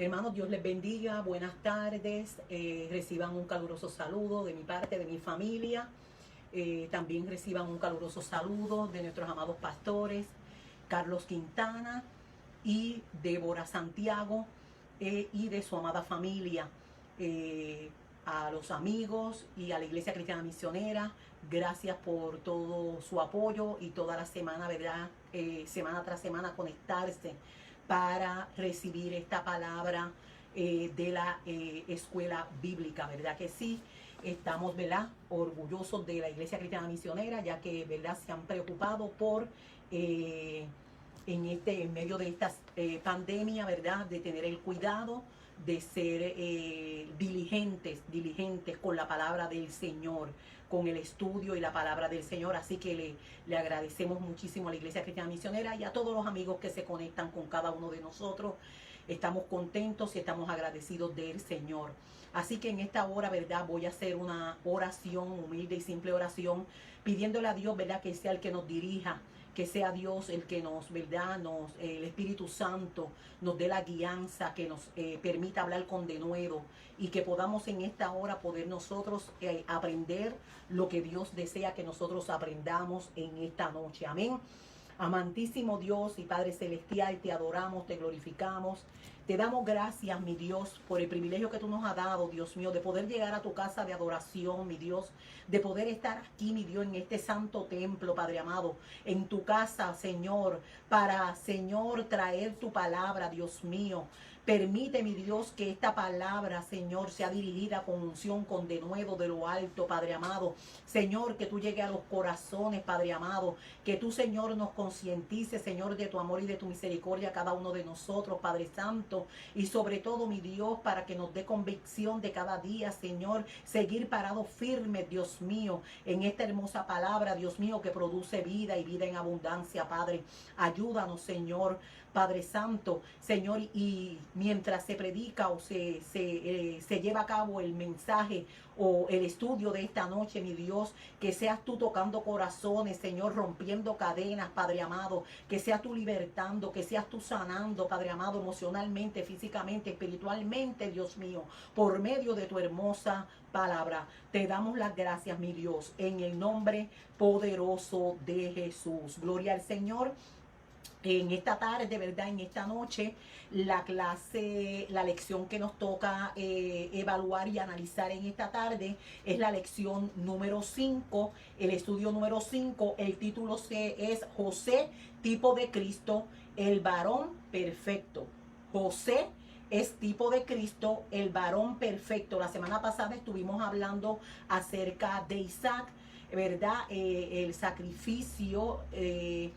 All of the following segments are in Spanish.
Hermanos, Dios les bendiga, buenas tardes, reciban un caluroso saludo de mi parte, de mi familia, también reciban un caluroso saludo de nuestros amados pastores, Carlos Quintana y Débora Santiago, y de su amada familia, a los amigos y a la Iglesia Cristiana Misionera. Gracias por todo su apoyo y toda la semana, ¿verdad? Semana tras semana conectarse para recibir esta palabra de la escuela bíblica, ¿verdad que sí? Estamos, ¿verdad?, orgullosos de la Iglesia Cristiana Misionera, ya que, ¿verdad?, se han preocupado por, en medio de esta pandemia, ¿verdad?, de tener el cuidado de ser diligentes con la palabra del Señor, con el estudio y la palabra del Señor. Así que le agradecemos muchísimo a la Iglesia Cristiana Misionera y a todos los amigos que se conectan con cada uno de nosotros. Estamos contentos y estamos agradecidos del Señor. Así que en esta hora, ¿verdad?, voy a hacer una oración, humilde y simple oración, pidiéndole a Dios, ¿verdad?, que sea el que nos dirija, que sea Dios el que nos, ¿verdad?, el Espíritu Santo nos dé la guianza, que nos permita hablar con denuedo y que podamos en esta hora poder nosotros aprender lo que Dios desea que nosotros aprendamos en esta noche. Amén. Amantísimo Dios y Padre Celestial, te adoramos, te glorificamos. Te damos gracias, mi Dios, por el privilegio que tú nos has dado, Dios mío, de poder llegar a tu casa de adoración, mi Dios, de poder estar aquí, mi Dios, en este santo templo, Padre amado, en tu casa, Señor, para, Señor, traer tu palabra, Dios mío. Permite, mi Dios, que esta palabra, Señor, sea dirigida con unción, con denuedo de lo alto, Padre amado. Señor, que tú llegues a los corazones, Padre amado. Que tú, Señor, nos concientices, Señor, de tu amor y de tu misericordia a cada uno de nosotros, Padre Santo. Y sobre todo, mi Dios, para que nos dé convicción de cada día, Señor, seguir parados firmes, Dios mío, en esta hermosa palabra, Dios mío, que produce vida y vida en abundancia, Padre. Ayúdanos, Señor, Padre Santo, Señor, y mientras se predica o se lleva a cabo el mensaje o el estudio de esta noche, mi Dios, que seas tú tocando corazones, Señor, rompiendo cadenas, Padre amado, que seas tú libertando, que seas tú sanando, Padre amado, emocionalmente, físicamente, espiritualmente, Dios mío, por medio de tu hermosa palabra. Te damos las gracias, mi Dios, en el nombre poderoso de Jesús. Gloria al Señor. En esta tarde, ¿verdad?, en esta noche, la lección que nos toca evaluar y analizar en esta tarde es la lección número 5, el estudio número 5. El título es José, tipo de Cristo, el varón perfecto. José es tipo de Cristo, el varón perfecto. La semana pasada estuvimos hablando acerca de Isaac, ¿verdad?, el sacrificio de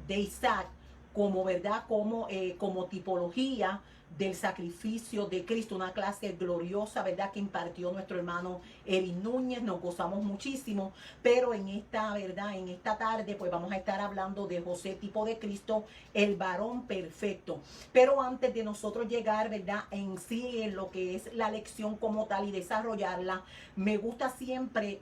Isaac, como, ¿verdad?, como tipología del sacrificio de Cristo, una clase gloriosa, ¿verdad?, que impartió nuestro hermano Eric Núñez. Nos gozamos muchísimo, pero en esta, ¿verdad?, en esta tarde pues vamos a estar hablando de José, tipo de Cristo, el varón perfecto. Pero antes de nosotros llegar, ¿verdad?, en sí, en lo que es la lección como tal y desarrollarla, me gusta siempre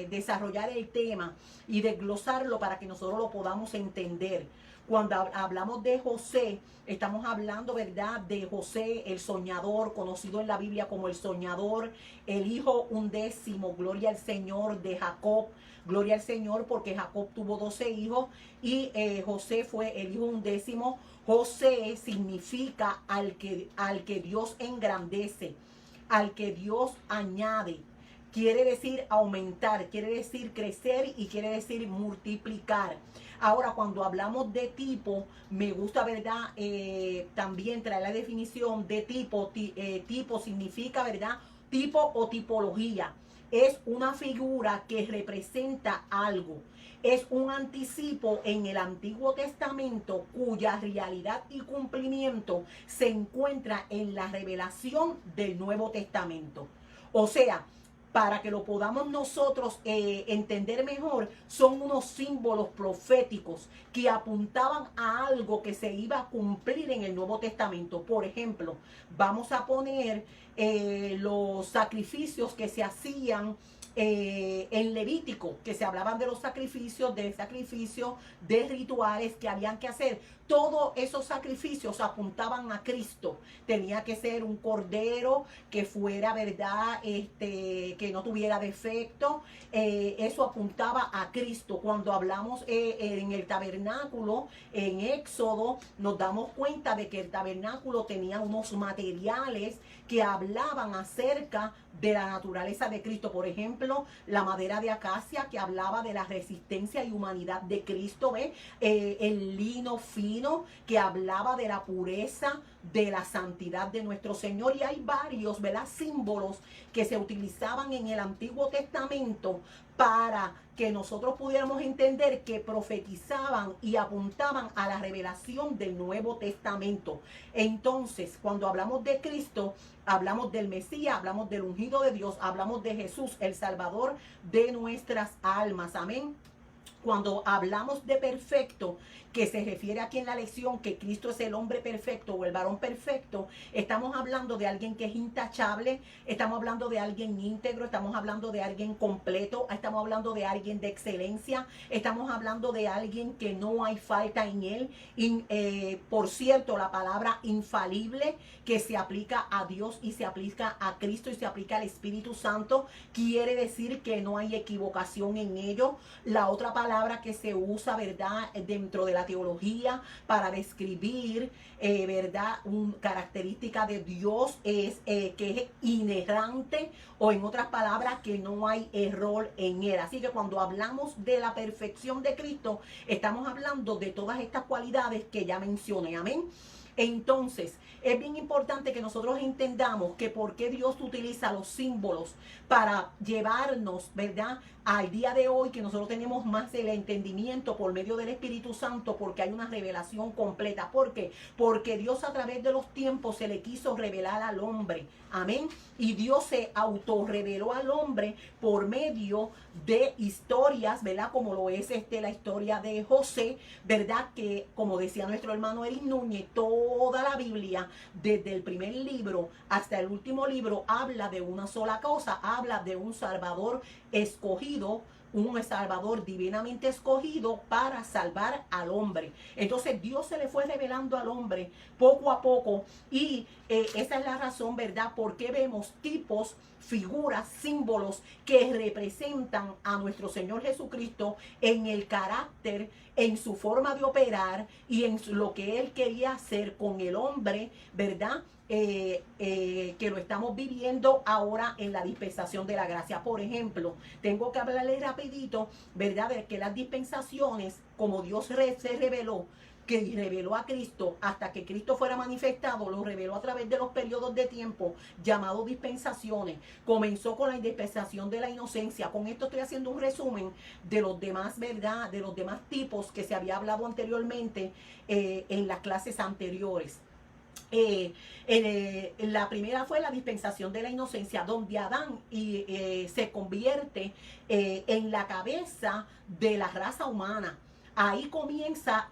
desarrollar el tema y desglosarlo para que nosotros lo podamos entender. Cuando hablamos de José, estamos hablando, ¿verdad?, de José, el soñador, conocido en la Biblia como el soñador, el hijo 11, gloria al Señor, de Jacob. Gloria al Señor, porque Jacob tuvo 12 hijos y José fue el hijo 11. José significa al que Dios engrandece, al que Dios añade. Quiere decir aumentar, quiere decir crecer y quiere decir multiplicar. Ahora, cuando hablamos de tipo, me gusta, ¿verdad?, también traer la definición de tipo. Tipo significa, ¿verdad?, tipo o tipología. Es una figura que representa algo. Es un anticipo en el Antiguo Testamento cuya realidad y cumplimiento se encuentra en la revelación del Nuevo Testamento. O sea, para que lo podamos nosotros entender mejor, son unos símbolos proféticos que apuntaban a algo que se iba a cumplir en el Nuevo Testamento. Por ejemplo, vamos a poner los sacrificios que se hacían en Levítico, que se hablaban de los sacrificios, de rituales que habían que hacer. Todos esos sacrificios apuntaban a Cristo. Tenía que ser un cordero que fuera, ¿verdad? Que no tuviera defecto. Eso apuntaba a Cristo. Cuando hablamos en el tabernáculo, en Éxodo, nos damos cuenta de que el tabernáculo tenía unos materiales que hablaban acerca de la naturaleza de Cristo. Por ejemplo, la madera de acacia, que hablaba de la resistencia y humanidad de Cristo, ¿ve? El lino fino, que hablaba de la pureza, de la santidad de nuestro Señor. Y hay varios, ¿verdad?, símbolos que se utilizaban en el Antiguo Testamento para que nosotros pudiéramos entender que profetizaban y apuntaban a la revelación del Nuevo Testamento. Entonces, cuando hablamos de Cristo, hablamos del Mesías, hablamos del ungido de Dios, hablamos de Jesús, el Salvador de nuestras almas. Amén. Cuando hablamos de perfecto, que se refiere aquí en la lección que Cristo es el hombre perfecto o el varón perfecto, estamos hablando de alguien que es intachable, estamos hablando de alguien íntegro, estamos hablando de alguien completo, estamos hablando de alguien de excelencia, estamos hablando de alguien que no hay falta en él. Por cierto, la palabra infalible, que se aplica a Dios y se aplica a Cristo y se aplica al Espíritu Santo, quiere decir que no hay equivocación en ello. La otra palabra que se usa, ¿verdad?, dentro de la teología para describir, ¿verdad?, una característica de Dios es que es inerrante, o en otras palabras, que no hay error en él. Así que cuando hablamos de la perfección de Cristo, estamos hablando de todas estas cualidades que ya mencioné. Amén. Entonces, es bien importante que nosotros entendamos que por qué Dios utiliza los símbolos para llevarnos, ¿verdad?, al día de hoy, que nosotros tenemos más el entendimiento por medio del Espíritu Santo, porque hay una revelación completa. ¿Por qué? Porque Dios a través de los tiempos se le quiso revelar al hombre. Amén. Y Dios se autorreveló al hombre por medio de historias, ¿verdad? Como lo es la historia de José, ¿verdad? Que, como decía nuestro hermano Eric Núñez, toda la Biblia, desde el primer libro hasta el último libro, habla de una sola cosa, habla de un Salvador escogido, un Salvador divinamente escogido para salvar al hombre. Entonces Dios se le fue revelando al hombre poco a poco, y esa es la razón, ¿verdad?, porque vemos tipos, figuras, símbolos que representan a nuestro Señor Jesucristo en el carácter, en su forma de operar y en lo que Él quería hacer con el hombre, ¿verdad?, que lo estamos viviendo ahora en la dispensación de la gracia. Por ejemplo, tengo que hablarles rapidito, ¿verdad?, de que las dispensaciones, como Dios se reveló, que reveló a Cristo hasta que Cristo fuera manifestado, lo reveló a través de los periodos de tiempo llamados dispensaciones. Comenzó con la dispensación de la inocencia. Con esto estoy haciendo un resumen de los demás, ¿verdad?, de los demás tipos que se había hablado anteriormente en las clases anteriores. La primera fue la dispensación de la inocencia, donde Adán se convierte en la cabeza de la raza humana. Ahí comienza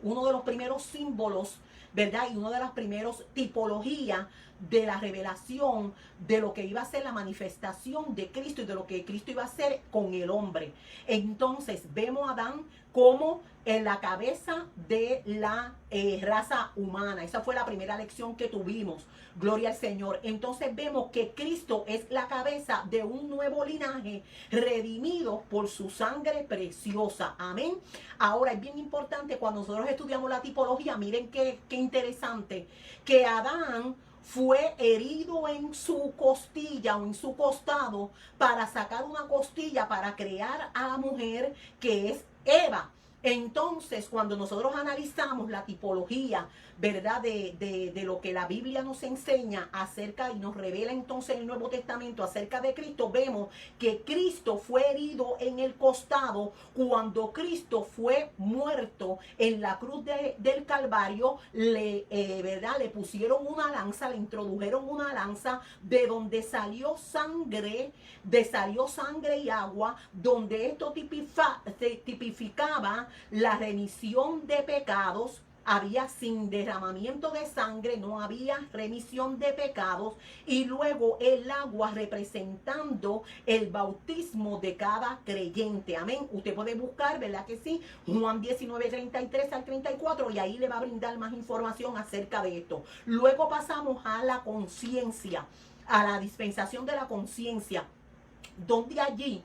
uno de los primeros símbolos, ¿verdad?, y una de las primeras tipologías de la revelación de lo que iba a ser la manifestación de Cristo y de lo que Cristo iba a hacer con el hombre. Entonces vemos a Adán como en la cabeza de la raza humana. Esa fue la primera lección que tuvimos. Gloria al Señor. Entonces vemos que Cristo es la cabeza de un nuevo linaje redimido por su sangre preciosa. Amén. Ahora es bien importante cuando nosotros estudiamos la tipología, miren qué interesante, que Adán fue herido en su costilla o en su costado para sacar una costilla para crear a la mujer que es Eva. Entonces, cuando nosotros analizamos la tipología, ¿verdad?, de lo que la Biblia nos enseña acerca y nos revela entonces el Nuevo Testamento acerca de Cristo, vemos que Cristo fue herido en el costado cuando Cristo fue muerto en la cruz del Calvario. ¿Verdad?, le pusieron una lanza, le introdujeron una lanza de donde salió sangre y agua, donde esto tipificaba la remisión de pecados, había sin derramamiento de sangre, no había remisión de pecados, y luego el agua representando el bautismo de cada creyente. Amén. Usted puede buscar, ¿verdad que sí? Juan 19, 33 al 34, y ahí le va a brindar más información acerca de esto. Luego pasamos a la conciencia, a la dispensación de la conciencia, donde allí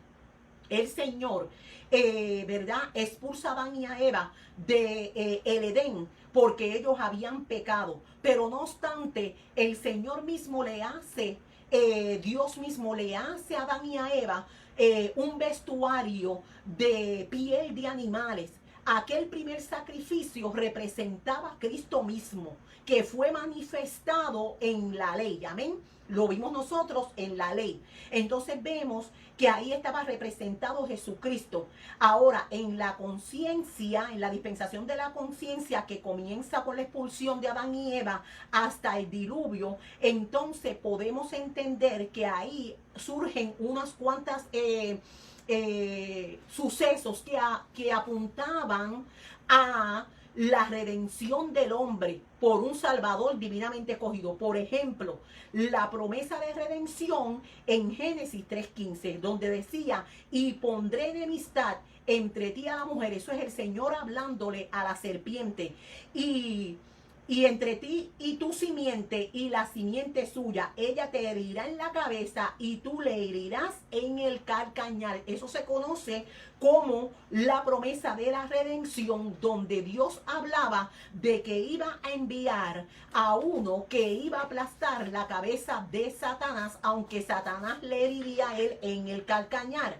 el Señor, ¿verdad?, expulsa a Adán y a Eva de el Edén porque ellos habían pecado. Pero no obstante, el Señor mismo le hace, Dios mismo le hace a Adán y a Eva un vestuario de piel de animales. Aquel primer sacrificio representaba a Cristo mismo, que fue manifestado en la ley. Amén. Lo vimos nosotros en la ley. Entonces vemos que ahí estaba representado Jesucristo. Ahora, en la conciencia, en la dispensación de la conciencia, que comienza por la expulsión de Adán y Eva hasta el diluvio, entonces podemos entender que ahí surgen unas cuantas sucesos que apuntaban a la redención del hombre por un Salvador divinamente escogido. Por ejemplo, la promesa de redención en Génesis 3:15, donde decía: y pondré enemistad entre ti y a la mujer. Eso es el Señor hablándole a la serpiente. Y entre ti y tu simiente y la simiente suya, ella te herirá en la cabeza y tú le herirás en el calcañar. Eso se conoce como la promesa de la redención, donde Dios hablaba de que iba a enviar a uno que iba a aplastar la cabeza de Satanás, aunque Satanás le heriría a él en el calcañar.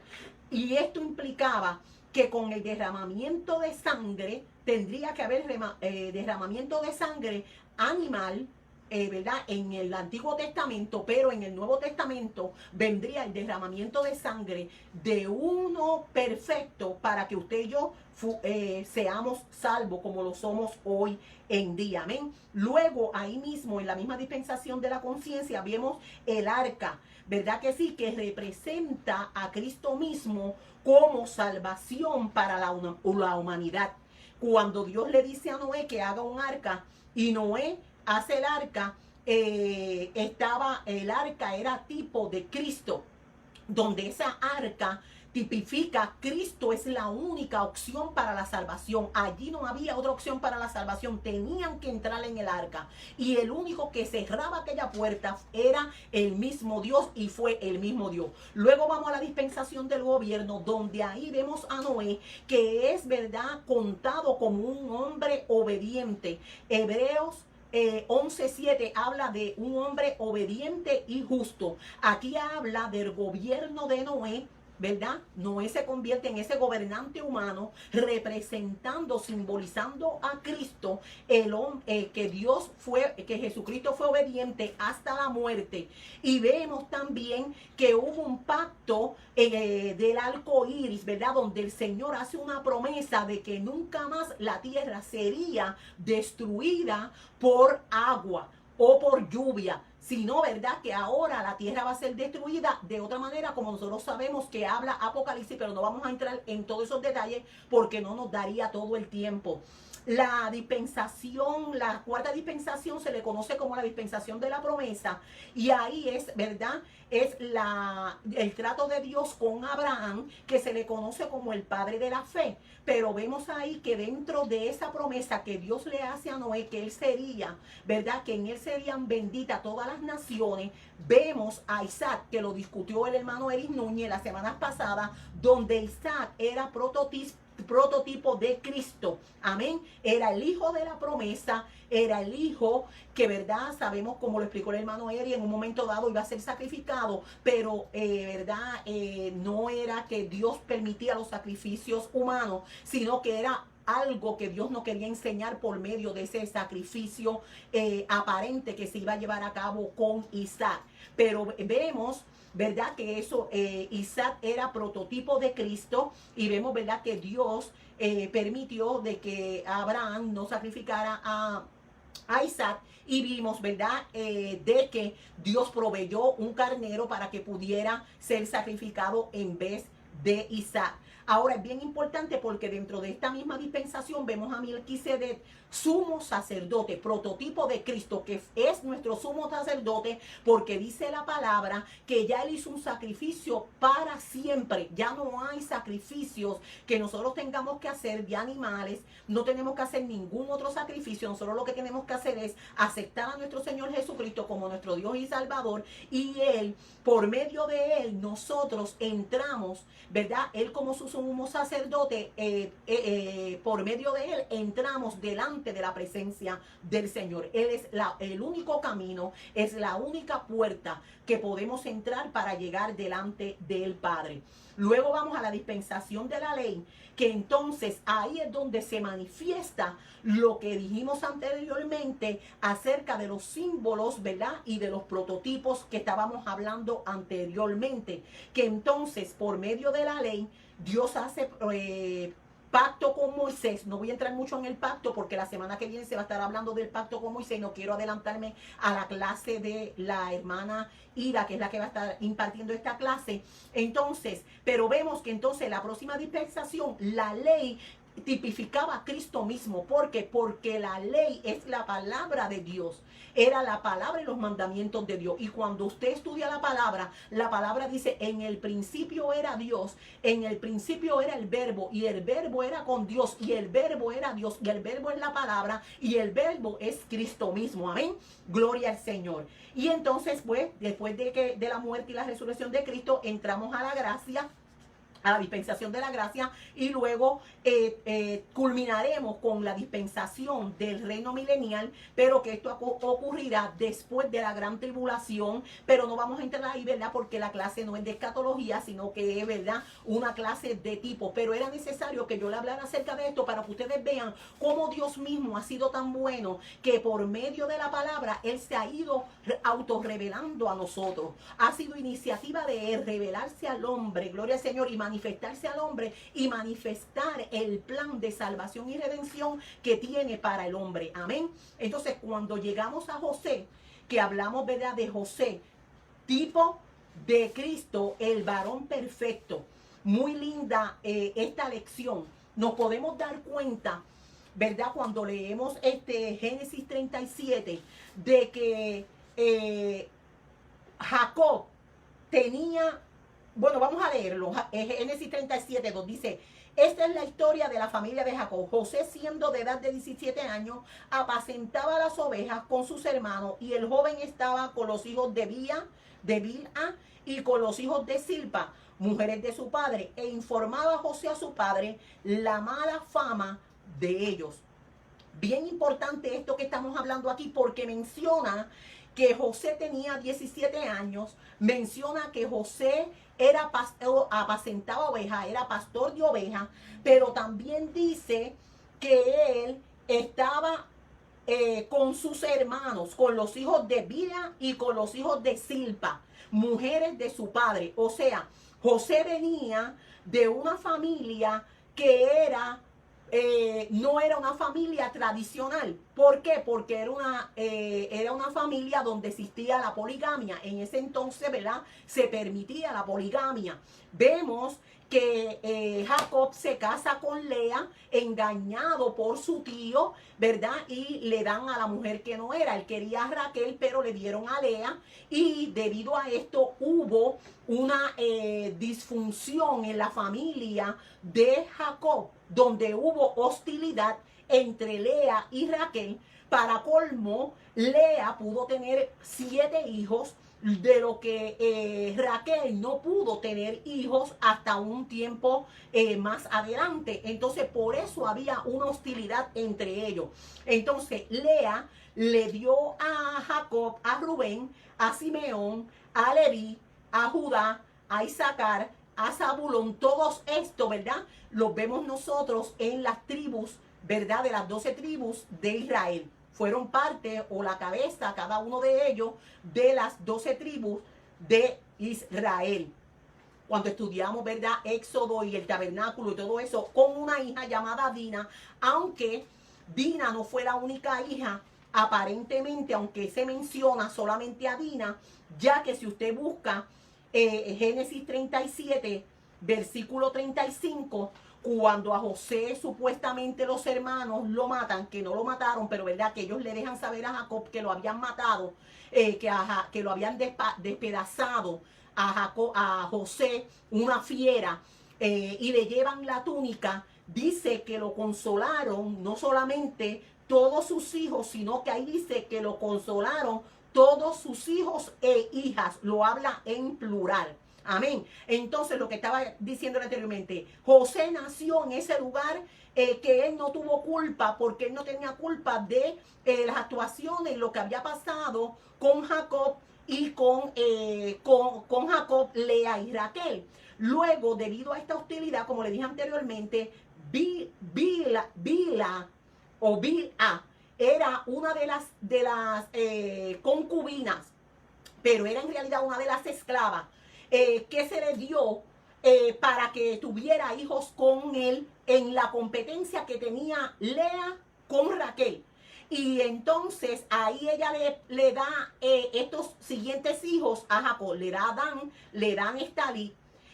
Y esto implicaba que con el derramamiento de sangre, tendría que haber derramamiento de sangre animal, ¿verdad?, en el Antiguo Testamento, pero en el Nuevo Testamento vendría el derramamiento de sangre de uno perfecto para que usted y yo seamos salvos como lo somos hoy en día. Amén. Luego, ahí mismo, en la misma dispensación de la conciencia, vemos el arca, ¿verdad que sí?, que representa a Cristo mismo como salvación para la humanidad. Cuando Dios le dice a Noé que haga un arca, y Noé hace el arca, el arca era tipo de Cristo, donde esa arca tipifica Cristo es la única opción para la salvación. Allí no había otra opción para la salvación, tenían que entrar en el arca, y el único que cerraba aquella puerta era el mismo Dios, y fue el mismo Dios. Luego vamos a la dispensación del gobierno, donde ahí vemos a Noé, que es, verdad, contado como un hombre obediente. Hebreos 11:7 habla de un hombre obediente y justo. Aquí habla del gobierno de Noé, ¿verdad? Noé se convierte en ese gobernante humano, representando, simbolizando a Cristo, que Jesucristo fue obediente hasta la muerte. Y vemos también que hubo un pacto del arco iris, ¿verdad?, donde el Señor hace una promesa de que nunca más la tierra sería destruida por agua o por lluvia, sino, ¿verdad?, que ahora la tierra va a ser destruida de otra manera, como nosotros sabemos que habla Apocalipsis, pero no vamos a entrar en todos esos detalles porque no nos daría todo el tiempo. La dispensación, la cuarta dispensación se le conoce como la dispensación de la promesa, y ahí es, ¿verdad?, es el trato de Dios con Abraham, que se le conoce como el padre de la fe. Pero vemos ahí que dentro de esa promesa que Dios le hace a Noé, que él sería, ¿verdad?, que en él serían benditas todas las naciones. Vemos a Isaac, que lo discutió el hermano Eris Núñez la semana pasada, donde Isaac era prototipo de Cristo. Amén. Era el hijo de la promesa, era el hijo que, verdad, sabemos, como lo explicó el hermano Eri, en un momento dado iba a ser sacrificado, pero verdad, no era que Dios permitía los sacrificios humanos, sino que era algo que Dios no quería enseñar por medio de ese sacrificio aparente que se iba a llevar a cabo con Isaac. Pero vemos, ¿verdad?, que eso, Isaac era prototipo de Cristo, y vemos, ¿verdad?, que Dios permitió de que Abraham no sacrificara a Isaac, y vimos, ¿verdad?, de que Dios proveyó un carnero para que pudiera ser sacrificado en vez de Isaac. Ahora es bien importante porque dentro de esta misma dispensación vemos a Melquisedec, sumo sacerdote, prototipo de Cristo, que es nuestro sumo sacerdote, porque dice la palabra que ya él hizo un sacrificio para siempre. Ya no hay sacrificios que nosotros tengamos que hacer de animales, no tenemos que hacer ningún otro sacrificio. Nosotros lo que tenemos que hacer es aceptar a nuestro Señor Jesucristo como nuestro Dios y Salvador, y él, por medio de él, nosotros entramos, ¿verdad? Él como su sumo sacerdote, por medio de él entramos delante de la presencia del Señor. Él es el único camino, es la única puerta que podemos entrar para llegar delante del Padre. Luego vamos a la dispensación de la ley, que entonces ahí es donde se manifiesta lo que dijimos anteriormente acerca de los símbolos, ¿verdad? Y de los prototipos que estábamos hablando anteriormente. Que entonces, por medio de la ley, Dios hace pacto con Moisés. No voy a entrar mucho en el pacto porque la semana que viene se va a estar hablando del pacto con Moisés. No quiero adelantarme a la clase de la hermana Ira, que es la que va a estar impartiendo esta clase. Entonces, pero vemos que entonces la próxima dispensación, la ley tipificaba a Cristo mismo. ¿Por qué? Porque la ley es la palabra de Dios. Era la palabra y los mandamientos de Dios. Y cuando usted estudia la palabra dice, en el principio era Dios, en el principio era el verbo, y el verbo era con Dios, y el verbo era Dios, y el verbo es la palabra, y el verbo es Cristo mismo. Amén. Gloria al Señor. Y entonces, pues, después de la muerte y la resurrección de Cristo, entramos a la gracia, a la dispensación de la gracia, y luego culminaremos con la dispensación del reino milenial, pero que esto ocurrirá después de la gran tribulación. Pero no vamos a entrar ahí, ¿verdad? Porque la clase no es de escatología, sino que es, ¿verdad?, una clase de tipo. Pero era necesario que yo le hablara acerca de esto para que ustedes vean cómo Dios mismo ha sido tan bueno, que por medio de la palabra Él se ha ido autorrevelando a nosotros. Ha sido iniciativa de Él revelarse al hombre, gloria al Señor, y manifestarse al hombre y manifestar el plan de salvación y redención que tiene para el hombre. Amén. Entonces, cuando llegamos a José, que hablamos, ¿verdad?, de José, tipo de Cristo, el varón perfecto. Muy linda esta lección. Nos podemos dar cuenta, ¿verdad?, cuando leemos Génesis 37, de que Jacob tenía. Bueno, vamos a leerlo. Génesis 37, 2 dice: esta es la historia de la familia de Jacob. José, siendo de edad de 17 años, apacentaba las ovejas con sus hermanos, y el joven estaba con los hijos de Bilha y con los hijos de Silpa, mujeres de su padre, e informaba a José a su padre la mala fama de ellos. Bien importante esto que estamos hablando aquí, porque menciona que José tenía 17 años, menciona que José era pastor, apacentaba ovejas, era pastor de ovejas, pero también dice que él estaba con sus hermanos, con los hijos de Bilha y con los hijos de Silpa, mujeres de su padre. O sea, José venía de una familia que no era una familia tradicional. ¿Por qué? Porque era una familia donde existía la poligamia. En ese entonces, ¿verdad?, se permitía la poligamia. Vemos que Jacob se casa con Lea, engañado por su tío, ¿verdad? Y le dan a la mujer que no era. Él quería a Raquel, pero le dieron a Lea. Y debido a esto hubo una disfunción en la familia de Jacob, donde hubo hostilidad entre Lea y Raquel. Para colmo, Lea pudo tener 7 hijos, de lo que Raquel no pudo tener hijos hasta un tiempo más adelante. Entonces, por eso había una hostilidad entre ellos. Entonces, Lea le dio a Jacob, a Rubén, a Simeón, a Leví, a Judá, a Isaacar, a Zabulón. Todos estos, ¿verdad?, los vemos nosotros en las tribus, ¿verdad?, de las 12 tribus de Israel. Fueron parte o la cabeza, cada uno de ellos, de las 12 tribus de Israel. Cuando estudiamos, ¿verdad?, Éxodo y el tabernáculo y todo eso, con una hija llamada Dina, aunque Dina no fue la única hija, aparentemente, aunque se menciona solamente a Dina, ya que si usted busca Génesis 37, versículo 35, cuando a José supuestamente los hermanos lo matan, que no lo mataron, pero verdad que ellos le dejan saber a Jacob que lo habían matado, que lo habían despedazado a José, una fiera, y le llevan la túnica. Dice que lo consolaron no solamente todos sus hijos, sino que ahí dice que lo consolaron todos sus hijos e hijas. Lo habla en plural. Amén. Entonces, lo que estaba diciendo anteriormente, José nació en ese lugar que él no tuvo culpa, porque él no tenía culpa de las actuaciones, lo que había pasado con Jacob y con Jacob, Lea y Raquel. Luego, debido a esta hostilidad, como le dije anteriormente, Bilha era una de las concubinas, pero era en realidad una de las esclavas que se le dio para que tuviera hijos con él en la competencia que tenía Lea con Raquel. Y entonces ahí ella le da estos siguientes hijos a Jacob. Le da Adán, le dan Estalí.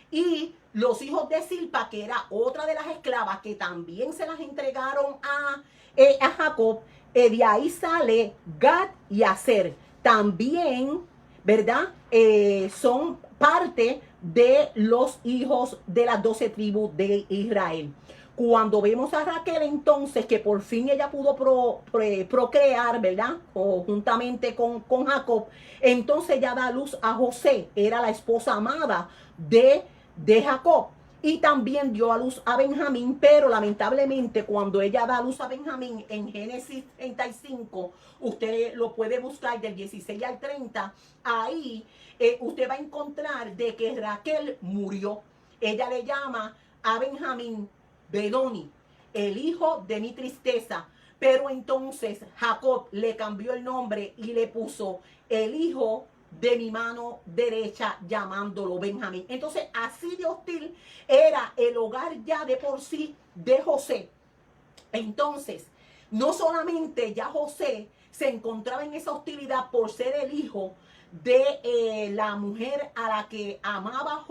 Y los hijos de Silpa, que era otra de las esclavas, que también se las entregaron a Jacob. De ahí sale Gad y Aser. También, ¿verdad? Son parte de los hijos de las 12 tribus de Israel. Cuando vemos a Raquel entonces, que por fin ella pudo procrear, ¿verdad? O juntamente con Jacob, entonces ella da luz a José, era la esposa amada de Jacob. Y también dio a luz a Benjamín, pero lamentablemente cuando ella da a luz a Benjamín en Génesis 35, usted lo puede buscar del 16 al 30, ahí usted va a encontrar de que Raquel murió. Ella le llama a Benjamín Benoni, el hijo de mi tristeza. Pero entonces Jacob le cambió el nombre y le puso el hijo de mi mano derecha, llamándolo Benjamín. Entonces, así de hostil era el hogar ya de por sí de José. Entonces, no solamente ya José se encontraba en esa hostilidad por ser el hijo de la mujer a la que amaba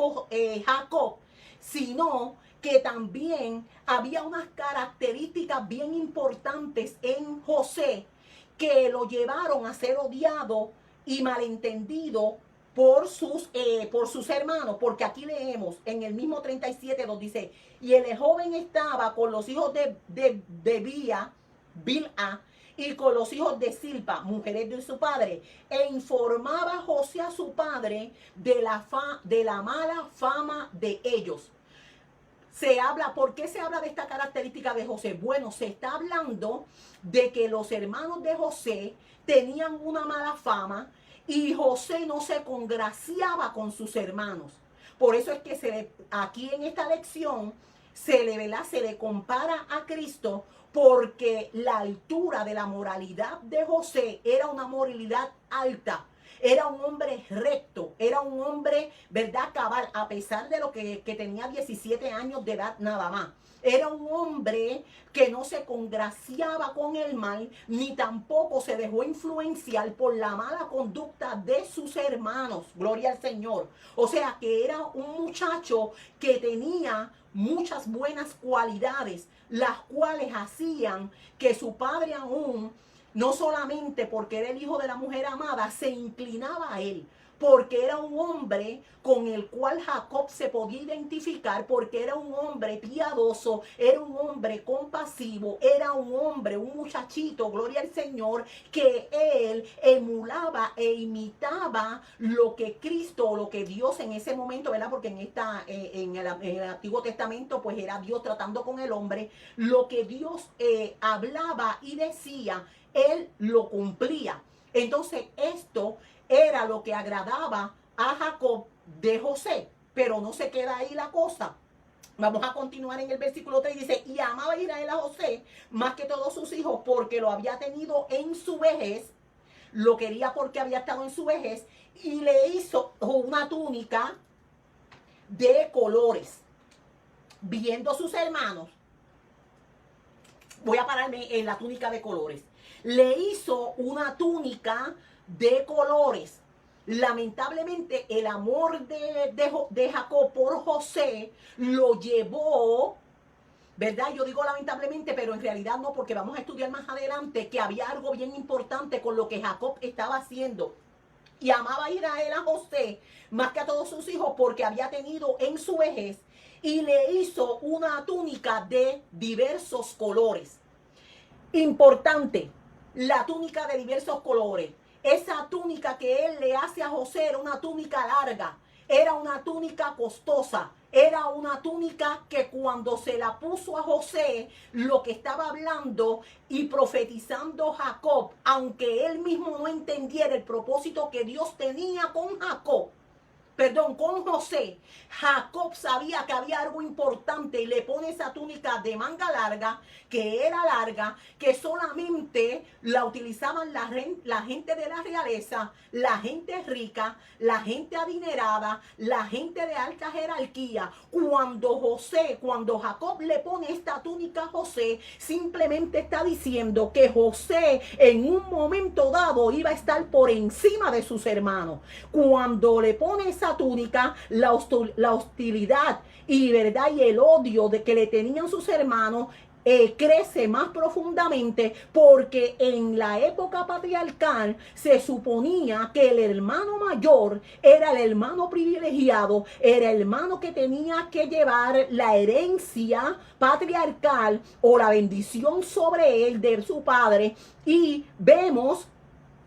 Jacob, sino que también había unas características bien importantes en José que lo llevaron a ser odiado y malentendido por sus hermanos, porque aquí leemos en el mismo 37 donde dice, y el joven estaba con los hijos de Bilha y con los hijos de Silpa, mujeres de su padre, e informaba a José a su padre de la mala fama de ellos. ¿Por qué se habla de esta característica de José? Bueno, se está hablando de que los hermanos de José tenían una mala fama y José no se congraciaba con sus hermanos. Por eso es que aquí en esta lección se le compara a Cristo, porque la altura de la moralidad de José era una moralidad alta. Era un hombre recto, era un hombre, ¿verdad? Cabal, a pesar de lo que tenía 17 años de edad nada más. Era un hombre que no se congraciaba con el mal, ni tampoco se dejó influenciar por la mala conducta de sus hermanos. Gloria al Señor. O sea que era un muchacho que tenía muchas buenas cualidades, las cuales hacían que su padre aún, no solamente porque era el hijo de la mujer amada, se inclinaba a él, porque era un hombre con el cual Jacob se podía identificar, porque era un hombre piadoso, era un hombre compasivo, era un hombre, un muchachito, gloria al Señor, que él emulaba e imitaba lo que Cristo, lo que Dios en ese momento, ¿verdad? Porque en el Antiguo Testamento pues era Dios tratando con el hombre, lo que Dios hablaba y decía, él lo cumplía. Entonces esto era lo que agradaba a Jacob de José, pero no se queda ahí la cosa. Vamos a continuar en el versículo 3, dice, y amaba Israel a José más que todos sus hijos, porque lo había tenido en su vejez, lo quería porque había estado en su vejez, y le hizo una túnica de colores. Viendo sus hermanos, voy a pararme en la túnica de colores, le hizo una túnica de colores. lamentablemente el amor de Jacob por José lo llevó, ¿verdad? Yo digo lamentablemente, pero en realidad no, porque vamos a estudiar más adelante que había algo bien importante con lo que Jacob estaba haciendo. Y amaba a Israel a José más que a todos sus hijos porque había tenido en su vejez y le hizo una túnica de diversos colores. Importante, la túnica de diversos colores. Esa túnica que él le hace a José era una túnica larga, era una túnica costosa, era una túnica que cuando se la puso a José, lo que estaba hablando y profetizando Jacob, aunque él mismo no entendiera el propósito que Dios tenía con Jacob, con José, Jacob sabía que había algo importante y le pone esa túnica de manga larga, que era larga, que solamente la utilizaban la gente de la realeza, la gente rica, la gente adinerada, la gente de alta jerarquía. Cuando Jacob le pone esta túnica a José, simplemente está diciendo que José en un momento dado iba a estar por encima de sus hermanos. Cuando le pone esa túnica, la hostilidad y verdad y el odio de que le tenían sus hermanos crece más profundamente, porque en la época patriarcal se suponía que el hermano mayor era el hermano privilegiado, era el hermano que tenía que llevar la herencia patriarcal o la bendición sobre él de su padre, y vemos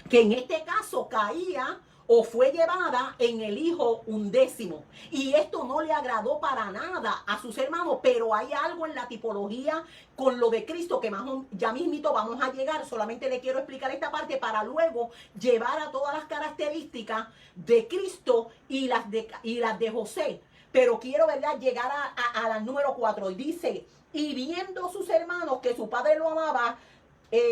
que en este caso caía o fue llevada en el hijo undécimo. Y esto no le agradó para nada a sus hermanos, pero hay algo en la tipología con lo de Cristo que ya mismito vamos a llegar. Solamente le quiero explicar esta parte para luego llevar a todas las características de Cristo y las de José. Pero quiero, ¿verdad?, llegar a la número 4. Dice, y viendo sus hermanos que su padre lo amaba,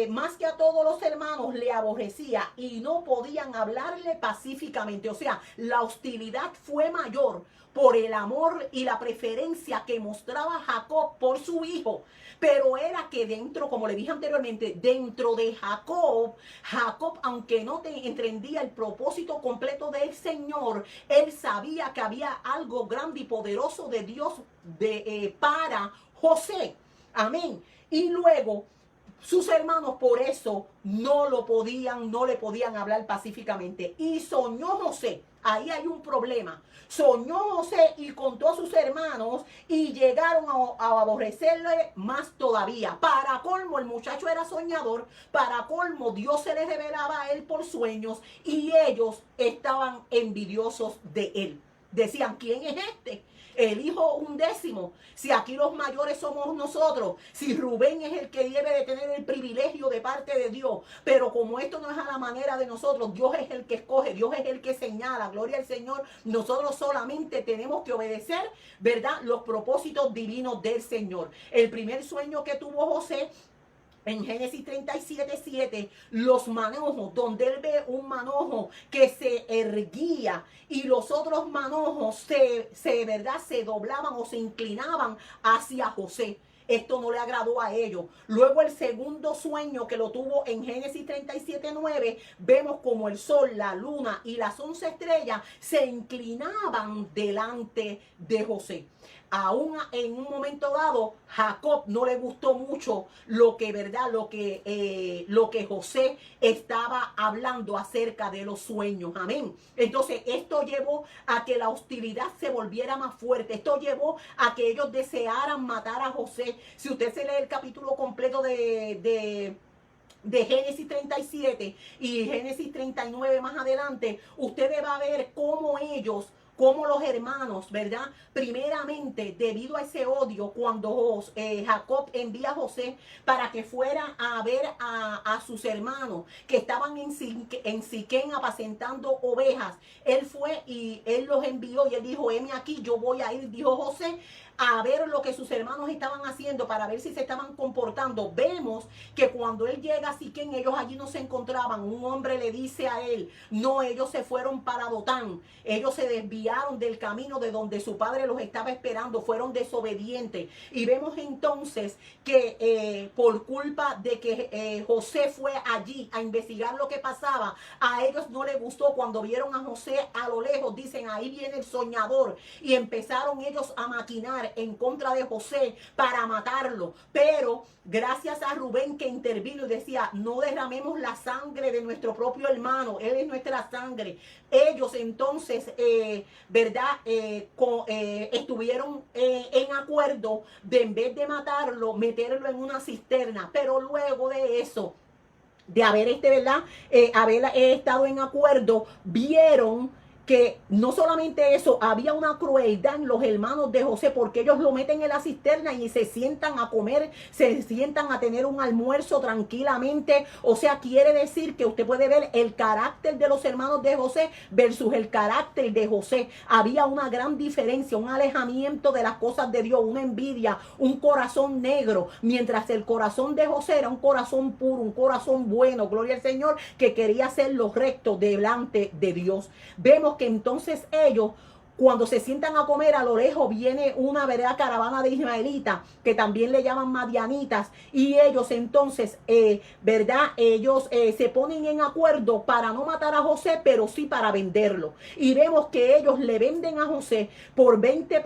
más que a todos los hermanos, le aborrecía y no podían hablarle pacíficamente. O sea, la hostilidad fue mayor por el amor y la preferencia que mostraba Jacob por su hijo. Pero era que dentro, como le dije anteriormente, dentro de Jacob, aunque no entendía el propósito completo del Señor, él sabía que había algo grande y poderoso de Dios para José. Amén. Y luego sus hermanos por eso no le podían hablar pacíficamente. Y soñó José, ahí hay un problema. Soñó José y contó a sus hermanos y llegaron a aborrecerle más todavía. Para colmo, el muchacho era soñador. Para colmo, Dios se les revelaba a él por sueños y ellos estaban envidiosos de él. Decían, ¿quién es este? El hijo undécimo, si aquí los mayores somos nosotros, si Rubén es el que debe de tener el privilegio de parte de Dios, pero como esto no es a la manera de nosotros, Dios es el que escoge, Dios es el que señala, gloria al Señor, nosotros solamente tenemos que obedecer, ¿verdad?, los propósitos divinos del Señor. El primer sueño que tuvo José, en Génesis 37:7, los manojos, donde él ve un manojo que se erguía y los otros manojos se doblaban o se inclinaban hacia José. Esto no le agradó a ellos. Luego el segundo sueño que lo tuvo en Génesis 37:9, vemos como el sol, la luna y las 11 estrellas se inclinaban delante de José. Aún en un momento dado, Jacob no le gustó mucho lo que José estaba hablando acerca de los sueños. Amén. Entonces, esto llevó a que la hostilidad se volviera más fuerte. Esto llevó a que ellos desearan matar a José. Si usted se lee el capítulo completo de Génesis 37 y Génesis 39 más adelante, usted va a ver cómo los hermanos, ¿verdad? Primeramente, debido a ese odio, cuando Jacob envía a José para que fuera a ver a sus hermanos que estaban en Siquén apacentando ovejas, él fue y él los envió y él dijo, heme aquí, yo voy a ir, dijo José, a ver lo que sus hermanos estaban haciendo para ver si se estaban comportando. Vemos que cuando él llega a Siquén, ellos allí no se encontraban. Un hombre le dice a él, no, ellos se fueron para Dotán, ellos se desviaron desviaron del camino de donde su padre los estaba esperando, fueron desobedientes. Y vemos entonces que por culpa de que José fue allí a investigar lo que pasaba, a ellos no les gustó cuando vieron a José a lo lejos. Dicen, ahí viene el soñador. Y empezaron ellos a maquinar en contra de José para matarlo. Pero gracias a Rubén que intervino y decía, no derramemos la sangre de nuestro propio hermano, él es nuestra sangre. Ellos entonces, ¿verdad? Estuvieron en acuerdo de, en vez de matarlo, meterlo en una cisterna. Pero luego de eso, de haber ¿verdad? Haber estado en acuerdo, vieron que no solamente eso, había una crueldad en los hermanos de José, porque ellos lo meten en la cisterna y se sientan a comer, se sientan a tener un almuerzo tranquilamente. O sea, quiere decir que usted puede ver el carácter de los hermanos de José versus el carácter de José. Había una gran diferencia, un alejamiento de las cosas de Dios, una envidia, un corazón negro, mientras el corazón de José era un corazón puro, un corazón bueno, gloria al Señor, que quería hacer lo recto delante de Dios. Vemos que entonces ellos, cuando se sientan a comer, a lo lejos viene una verdad caravana de ismaelitas, que también le llaman madianitas, y ellos entonces, verdad, ellos se ponen en acuerdo para no matar a José, pero sí para venderlo. Y vemos que ellos le venden a José por 20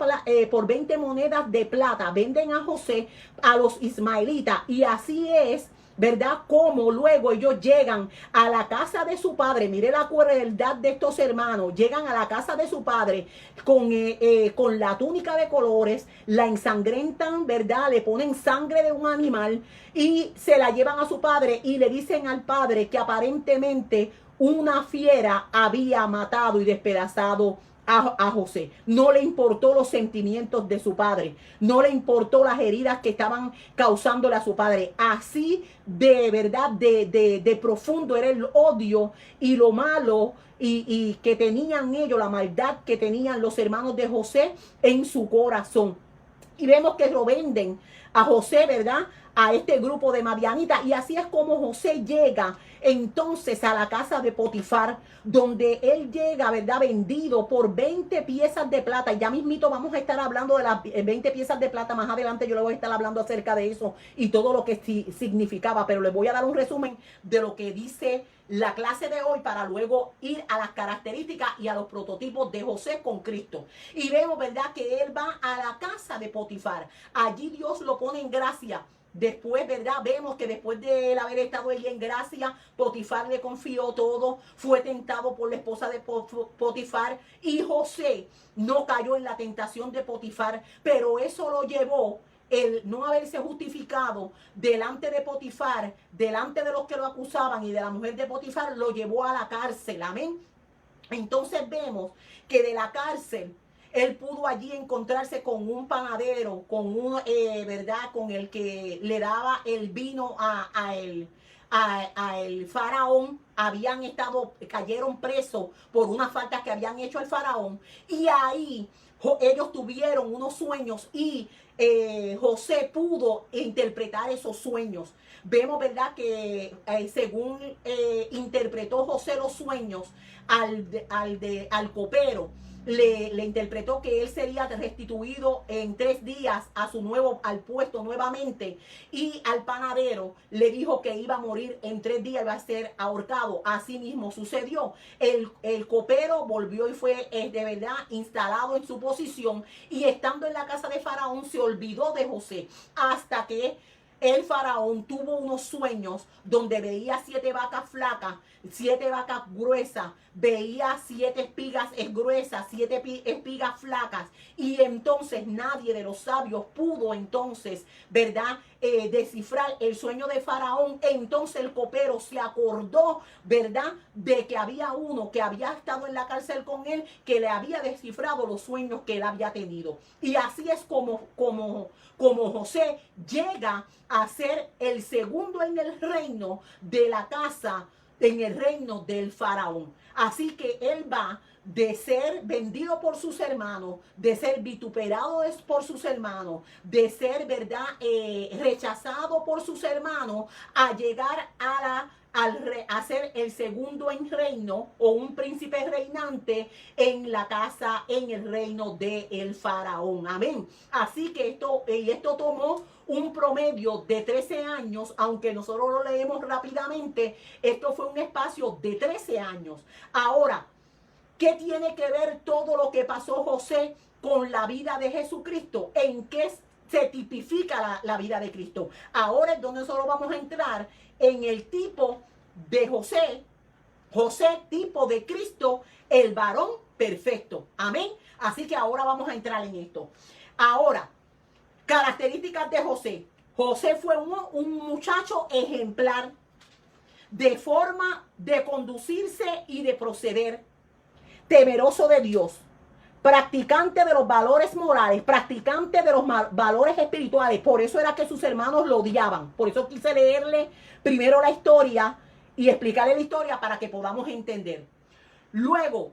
monedas de plata, venden a José a los ismaelitas, y así es, ¿verdad? Como luego ellos llegan a la casa de su padre. Mire la crueldad de estos hermanos. Llegan a la casa de su padre con la túnica de colores, la ensangrentan, ¿verdad? Le ponen sangre de un animal y se la llevan a su padre y le dicen al padre que aparentemente una fiera había matado y despedazado a José. No le importó los sentimientos de su padre, no le importó las heridas que estaban causándole a su padre. Así de verdad, de profundo era el odio y lo malo y que tenían ellos, la maldad que tenían los hermanos de José en su corazón. Y vemos que lo venden a José, ¿verdad? A este grupo de madianitas. Y así es como José llega entonces a la casa de Potifar, donde él llega, ¿verdad? Vendido por 20 piezas de plata. Y ya mismito vamos a estar hablando de las 20 piezas de plata. Más adelante yo le voy a estar hablando acerca de eso y todo lo que significaba. Pero les voy a dar un resumen de lo que dice la clase de hoy para luego ir a las características y a los prototipos de José con Cristo. Y vemos, ¿verdad?, que él va a la casa de Potifar. Allí Dios lo pone en gracia. Después, ¿verdad? Vemos que después de él haber estado allí en gracia, Potifar le confió todo, fue tentado por la esposa de Potifar y José no cayó en la tentación de Potifar, pero eso lo llevó, el no haberse justificado delante de Potifar, delante de los que lo acusaban y de la mujer de Potifar, lo llevó a la cárcel, amén. Entonces vemos que de la cárcel él pudo allí encontrarse con un panadero, con un, ¿verdad?, con el que le daba el vino a el faraón. Cayeron presos por unas faltas que habían hecho al faraón. Y ahí ellos tuvieron unos sueños y José pudo interpretar esos sueños. Vemos, ¿verdad?, que según interpretó José los sueños al copero, le interpretó que él sería restituido en 3 días al puesto nuevamente, y al panadero le dijo que iba a morir en 3 días, iba a ser ahorcado. Así mismo sucedió. El copero volvió y fue de verdad instalado en su posición, y estando en la casa de Faraón se olvidó de José hasta que el faraón tuvo unos sueños donde veía 7 vacas flacas, 7 vacas gruesas, veía 7 espigas gruesas, 7 espigas flacas, y entonces nadie de los sabios pudo entonces, ¿verdad?, descifrar el sueño de Faraón. Entonces el copero se acordó, ¿verdad?, de que había uno que había estado en la cárcel con él, que le había descifrado los sueños que él había tenido. Y así es como José llega a ser el segundo en el reino de la casa, en el reino del faraón. Así que él va de ser vendido por sus hermanos, de ser vituperado por sus hermanos, de ser, ¿verdad?, rechazado por sus hermanos, a llegar a a ser el segundo en reino o un príncipe reinante en la casa, en el reino del faraón. Amén. Así que esto tomó un promedio de 13 años, aunque nosotros lo leemos rápidamente, esto fue un espacio de 13 años. Ahora, ¿qué tiene que ver todo lo que pasó José con la vida de Jesucristo? ¿En qué se tipifica la vida de Cristo? Ahora es donde nosotros vamos a entrar en el tipo de José. José, tipo de Cristo, el varón perfecto. Amén. Así que ahora vamos a entrar en esto. Ahora, características de José. José fue un muchacho ejemplar de forma de conducirse y de proceder, temeroso de Dios, practicante de los valores morales, practicante de los valores espirituales. Por eso era que sus hermanos lo odiaban. Por eso quise leerle primero la historia y explicarle la historia para que podamos entender. Luego,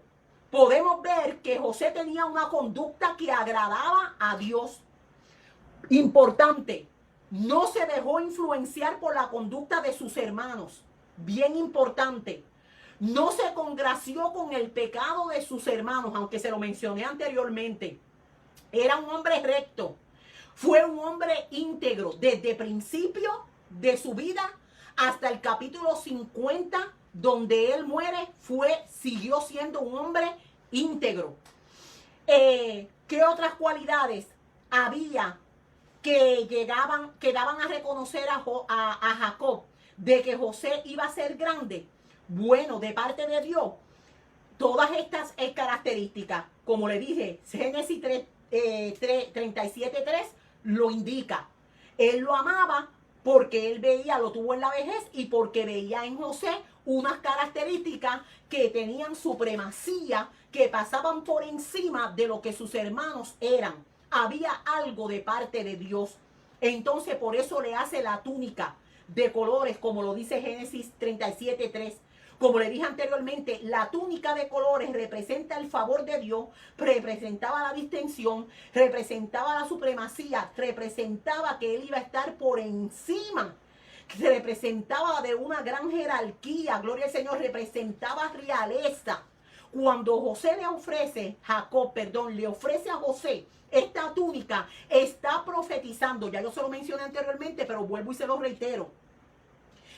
podemos ver que José tenía una conducta que agradaba a Dios. Importante, no se dejó influenciar por la conducta de sus hermanos. Bien importante. No se congració con el pecado de sus hermanos, aunque se lo mencioné anteriormente. Era un hombre recto. Fue un hombre íntegro desde el principio de su vida hasta el capítulo 50, donde él muere, siguió siendo un hombre íntegro. ¿Qué otras cualidades había que daban a reconocer a Jacob de que José iba a ser grande? Bueno, de parte de Dios, todas estas características, como le dije, Génesis 37:3 lo indica. Él lo amaba porque él lo tuvo en la vejez y porque veía en José unas características que tenían supremacía, que pasaban por encima de lo que sus hermanos eran. Había algo de parte de Dios. Entonces, por eso le hace la túnica de colores, como lo dice Génesis 37:3. Como le dije anteriormente, la túnica de colores representa el favor de Dios, representaba la distinción, representaba la supremacía, representaba que él iba a estar por encima, representaba de una gran jerarquía, gloria al Señor, representaba realeza. Cuando José Jacob le ofrece a José esta túnica, está profetizando, ya yo se lo mencioné anteriormente, pero vuelvo y se lo reitero,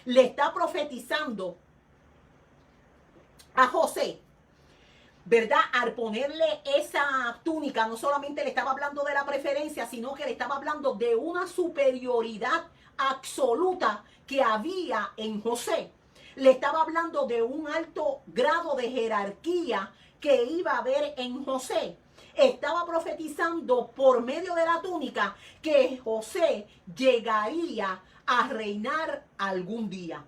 le está profetizando a José, ¿verdad? Al ponerle esa túnica, no solamente le estaba hablando de la preferencia, sino que le estaba hablando de una superioridad absoluta que había en José. Le estaba hablando de un alto grado de jerarquía que iba a haber en José. Estaba profetizando por medio de la túnica que José llegaría a reinar algún día.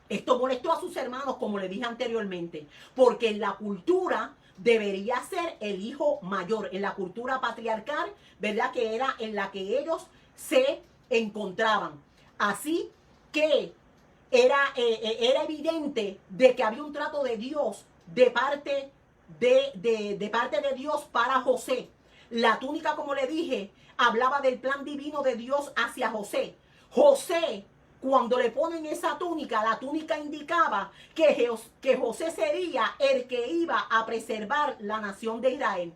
Esto molestó a sus hermanos, como le dije anteriormente, porque en la cultura debería ser el hijo mayor, en la cultura patriarcal, ¿verdad? Que era en la que ellos se encontraban. Así que era evidente de que había un trato de Dios de parte de Dios para José. La túnica, como le dije, hablaba del plan divino de Dios hacia José. José, cuando le ponen esa túnica, la túnica indicaba que José sería el que iba a preservar la nación de Israel.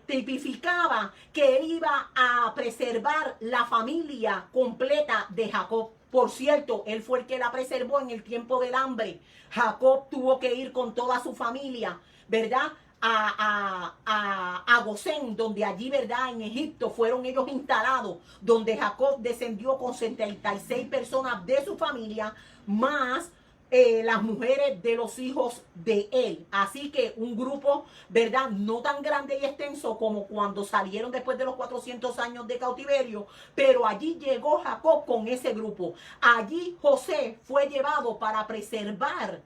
Tipificaba que él iba a preservar la familia completa de Jacob. Por cierto, él fue el que la preservó en el tiempo del hambre. Jacob tuvo que ir con toda su familia, ¿verdad? A Gosén, donde allí, ¿verdad? En Egipto fueron ellos instalados, donde Jacob descendió con 76 personas de su familia, más las mujeres de los hijos de él. Así que un grupo, ¿verdad? No tan grande y extenso como cuando salieron después de los 400 años de cautiverio, pero allí llegó Jacob con ese grupo. Allí José fue llevado para preservar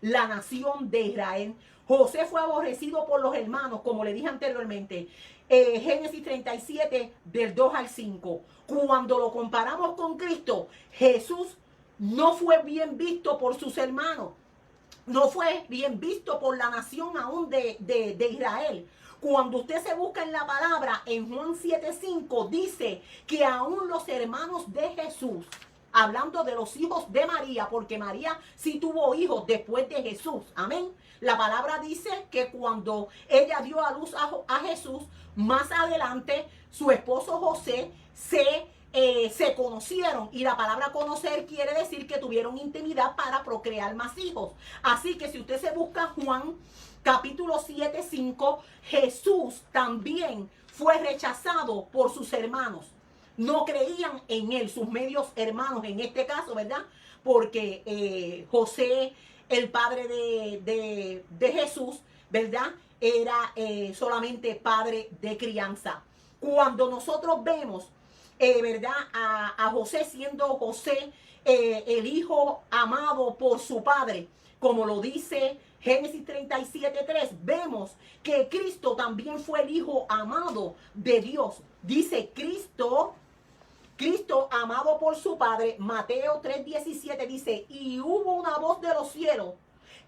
la nación de Israel. José fue aborrecido por los hermanos, como le dije anteriormente. Génesis 37, del 2 al 5. Cuando lo comparamos con Cristo, Jesús no fue bien visto por sus hermanos. No fue bien visto por la nación aún de Israel. Cuando usted se busca en la palabra, en Juan 7:5, dice que aún los hermanos de Jesús hablando de los hijos de María, porque María sí tuvo hijos después de Jesús. Amén. La palabra dice que cuando ella dio a luz a Jesús, más adelante su esposo José se conocieron, y la palabra conocer quiere decir que tuvieron intimidad para procrear más hijos. Así que si usted se busca Juan capítulo 7, 5, Jesús también fue rechazado por sus hermanos. No creían en él, sus medios hermanos en este caso, ¿verdad? Porque José, el padre de Jesús, ¿verdad? Era solamente padre de crianza. Cuando nosotros vemos, ¿verdad? A José siendo José el hijo amado por su padre, como lo dice Génesis 37:3, vemos que Cristo también fue el hijo amado de Dios. Dice Cristo amado por su padre. Mateo 3:17 dice, y hubo una voz de los cielos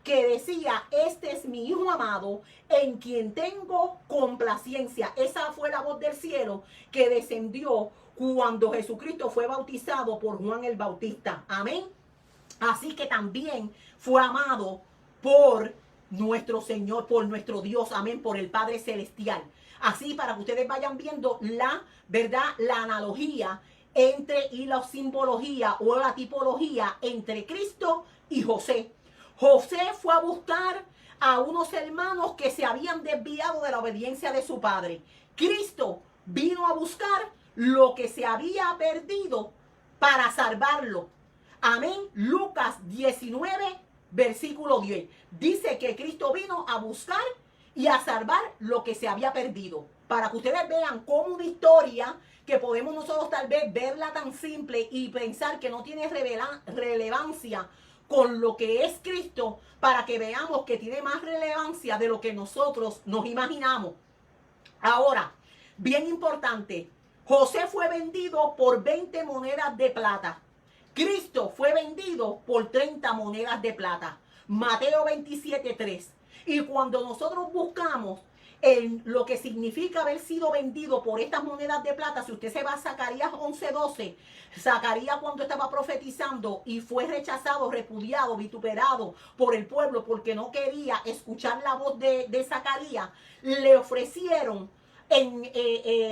que decía, este es mi hijo amado, en quien tengo complacencia. Esa fue la voz del cielo que descendió cuando Jesucristo fue bautizado por Juan el Bautista. Amén. Así que también fue amado por nuestro Señor, por nuestro Dios. Amén. Por el Padre Celestial. Así, para que ustedes vayan viendo la verdad, la analogía entre y la simbología o la tipología entre Cristo y José. José fue a buscar a unos hermanos que se habían desviado de la obediencia de su padre. Cristo vino a buscar lo que se había perdido para salvarlo. Amén. Lucas 19, versículo 10. Dice que Cristo vino a buscar y a salvar lo que se había perdido. Para que ustedes vean cómo una historia que podemos nosotros tal vez verla tan simple y pensar que no tiene relevancia con lo que es Cristo, para que veamos que tiene más relevancia de lo que nosotros nos imaginamos. Ahora, bien importante, José fue vendido por 20 monedas de plata. Cristo fue vendido por 30 monedas de plata. Mateo 27:3. Y cuando nosotros buscamos lo que significa haber sido vendido por estas monedas de plata, si usted se va a Zacarías 11:12, Zacarías cuando estaba profetizando y fue rechazado, repudiado, vituperado por el pueblo porque no quería escuchar la voz de Zacarías, le ofrecieron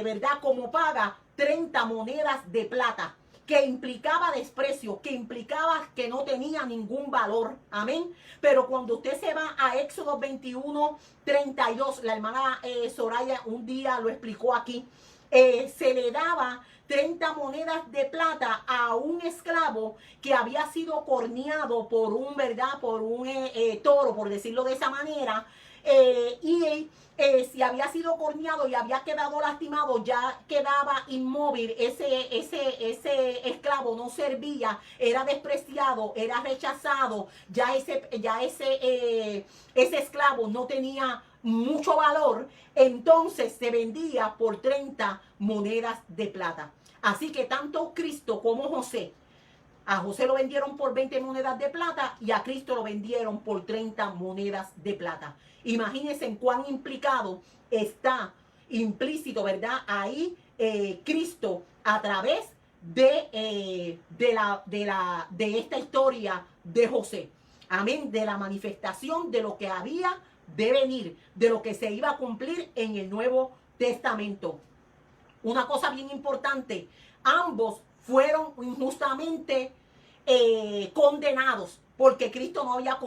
verdad, como paga 30 monedas de plata, que implicaba desprecio, que implicaba que no tenía ningún valor. Amén. Pero cuando usted se va a Éxodo 21:32, la hermana Soraya un día lo explicó aquí, se le daba 30 monedas de plata a un esclavo que había sido corneado por un, ¿verdad? Por un toro, por decirlo de esa manera. Si había sido corneado y había quedado lastimado, ya quedaba inmóvil, ese esclavo no servía, era despreciado, era rechazado, ya ese esclavo no tenía mucho valor, entonces se vendía por 30 monedas de plata. Así que tanto Cristo como José, a José lo vendieron por 20 monedas de plata y a Cristo lo vendieron por 30 monedas de plata. Imagínense en cuán implicado está implícito, ¿verdad? Ahí Cristo a través de esta historia de José. Amén. De la manifestación de lo que había de venir, de lo que se iba a cumplir en el Nuevo Testamento. Una cosa bien importante, ambos fueron injustamente condenados porque Cristo no había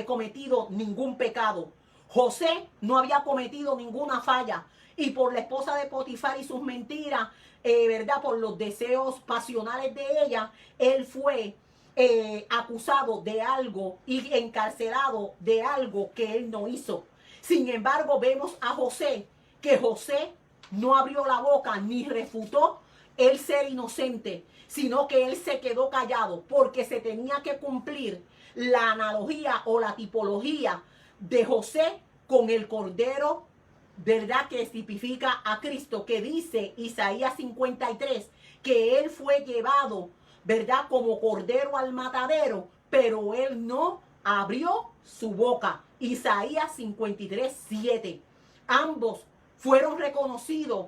cometido ningún pecado. José no había cometido ninguna falla, y por la esposa de Potifar y sus mentiras, ¿verdad? Por los deseos pasionales de ella, él fue acusado de algo y encarcelado de algo que él no hizo. Sin embargo, vemos a José, que José no abrió la boca ni refutó el ser inocente, sino que él se quedó callado porque se tenía que cumplir la analogía o la tipología de José con el cordero, ¿verdad? Que tipifica a Cristo, que dice Isaías 53, que él fue llevado, ¿verdad? Como cordero al matadero, pero él no abrió su boca. Isaías 53:7. Ambos fueron reconocidos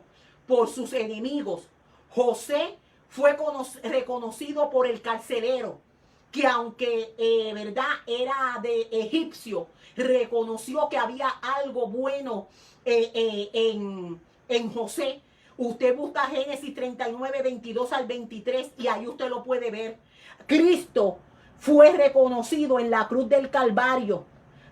por sus enemigos. José fue reconocido por el carcelero, que aunque, verdad, era de egipcio, reconoció que había algo bueno en José. Usted busca Génesis 39, 22 al 23 y ahí usted lo puede ver. Cristo fue reconocido en la cruz del Calvario.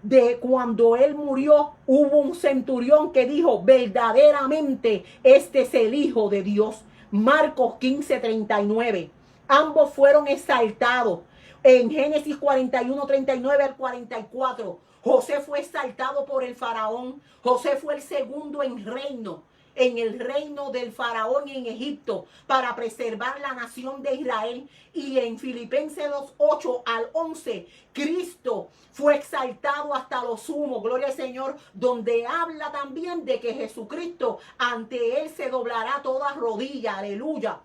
De cuando él murió, hubo un centurión que dijo, verdaderamente este es el Hijo de Dios. Marcos 15, 39. Ambos fueron exaltados. En Génesis 41, 39 al 44, José fue exaltado por el faraón. José fue el segundo en reino, en el reino del faraón en Egipto, para preservar la nación de Israel. Y en Filipenses 2, 8 al 11, Cristo fue exaltado hasta lo sumo, gloria al Señor, donde habla también de que Jesucristo, ante él se doblará toda rodilla, aleluya.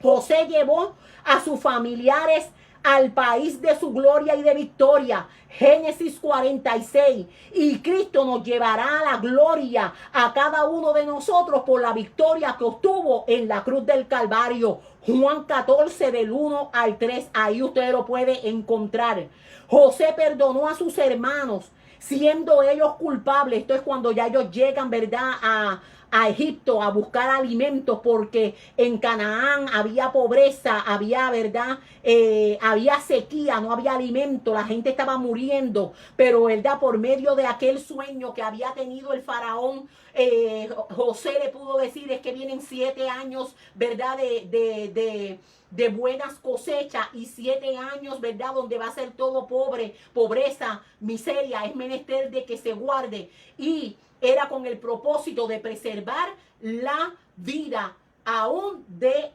José llevó a sus familiares al país de su gloria y de victoria. Génesis 46. Y Cristo nos llevará a la gloria a cada uno de nosotros por la victoria que obtuvo en la cruz del Calvario. Juan 14 del 1 al 3. Ahí usted lo puede encontrar. José perdonó a sus hermanos, siendo ellos culpables. Esto es cuando ya ellos llegan, ¿verdad?, a Egipto a buscar alimentos, porque en Canaán había pobreza, había, ¿verdad?, había sequía, no había alimento, la gente estaba muriendo, pero, ¿verdad?, por medio de aquel sueño que había tenido el faraón, José le pudo decir, es que vienen 7 años, ¿verdad?, de buenas cosechas, y 7 años, ¿verdad?, donde va a ser todo pobreza, miseria. Es menester de que se guarde. Y era con el propósito de preservar la vida aún de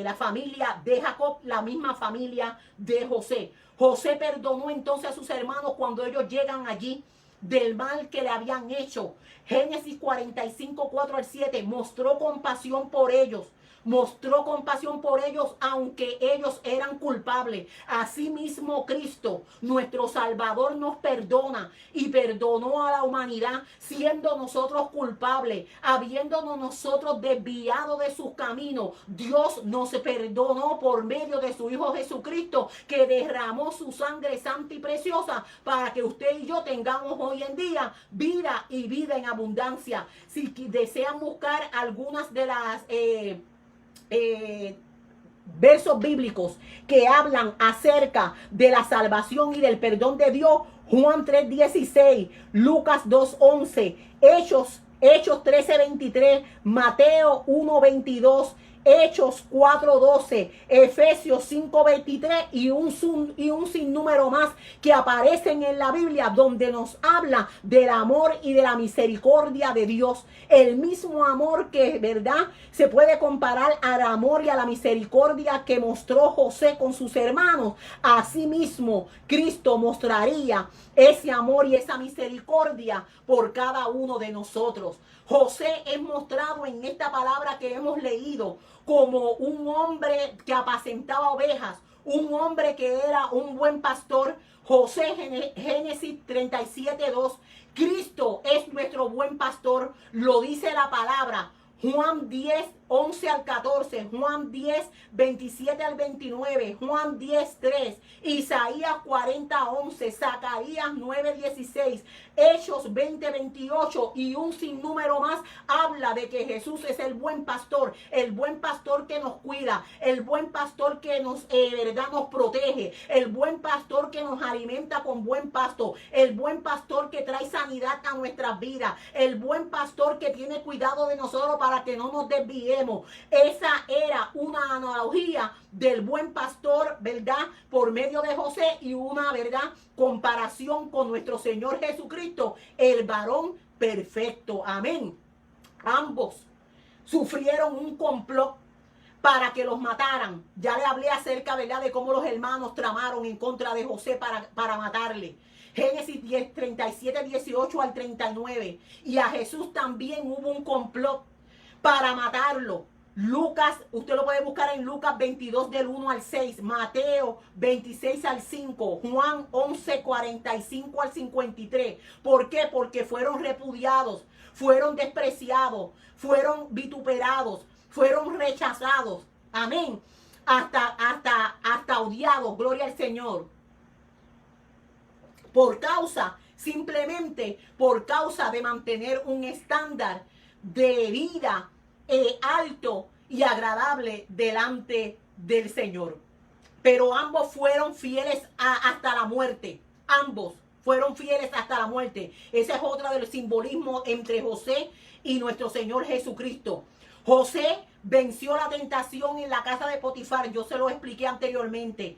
la familia de Jacob, la misma familia de José. José perdonó entonces a sus hermanos cuando ellos llegan allí del mal que le habían hecho. Génesis 45, 4 al 7, mostró compasión por ellos. Mostró compasión por ellos, aunque ellos eran culpables. Asimismo, Cristo, nuestro Salvador, nos perdona y perdonó a la humanidad, siendo nosotros culpables, habiéndonos nosotros desviado de sus caminos. Dios nos perdonó por medio de su Hijo Jesucristo, que derramó su sangre santa y preciosa para que usted y yo tengamos hoy en día vida y vida en abundancia. Si desean buscar algunas de las versos bíblicos que hablan acerca de la salvación y del perdón de Dios, Juan 3:16, Lucas 2:11, Hechos 13:23, Mateo 1:22, Hechos 4:12, Efesios 5:23 y un sinnúmero más que aparecen en la Biblia, donde nos habla del amor y de la misericordia de Dios. El mismo amor que, ¿verdad?, se puede comparar al amor y a la misericordia que mostró José con sus hermanos. Asimismo, Cristo mostraría ese amor y esa misericordia por cada uno de nosotros. José es mostrado en esta palabra que hemos leído como un hombre que apacentaba ovejas, un hombre que era un buen pastor. José, Génesis 37:2. Cristo es nuestro buen pastor, lo dice la palabra. Juan 10, 11 al 14, Juan 10, 27 al 29, Juan 10, 3, Isaías 40, 11, Zacarías 9, 16, Hechos 20, 28 y un sinnúmero más habla de que Jesús es el buen pastor que nos cuida, el buen pastor que nos, verdad, nos protege, el buen pastor que nos alimenta con buen pasto, el buen pastor que trae sanidad a nuestras vidas, el buen pastor que tiene cuidado de nosotros para que no nos desviemos. Esa era una analogía del buen pastor, ¿verdad?, por medio de José, y una, ¿verdad?, comparación con nuestro Señor Jesucristo, el varón perfecto. Amén. Ambos sufrieron un complot para que los mataran. Ya le hablé acerca, ¿verdad?, de cómo los hermanos tramaron en contra de José para matarle. Génesis 10, 37, 18 al 39. Y a Jesús también hubo un complot para matarlo. Lucas, usted lo puede buscar en Lucas 22 del 1 al 6, Mateo 26 al 5, Juan 11, 45 al 53. ¿Por qué? Porque fueron repudiados, fueron despreciados, fueron vituperados, fueron rechazados, amén, hasta odiados, gloria al Señor, simplemente por causa de mantener un estándar de vida alto y agradable delante del Señor. Pero ambos fueron fieles hasta la muerte. Ambos fueron fieles hasta la muerte. Ese es otro del simbolismo entre José y nuestro Señor Jesucristo. José venció la tentación en la casa de Potifar. Yo se lo expliqué anteriormente.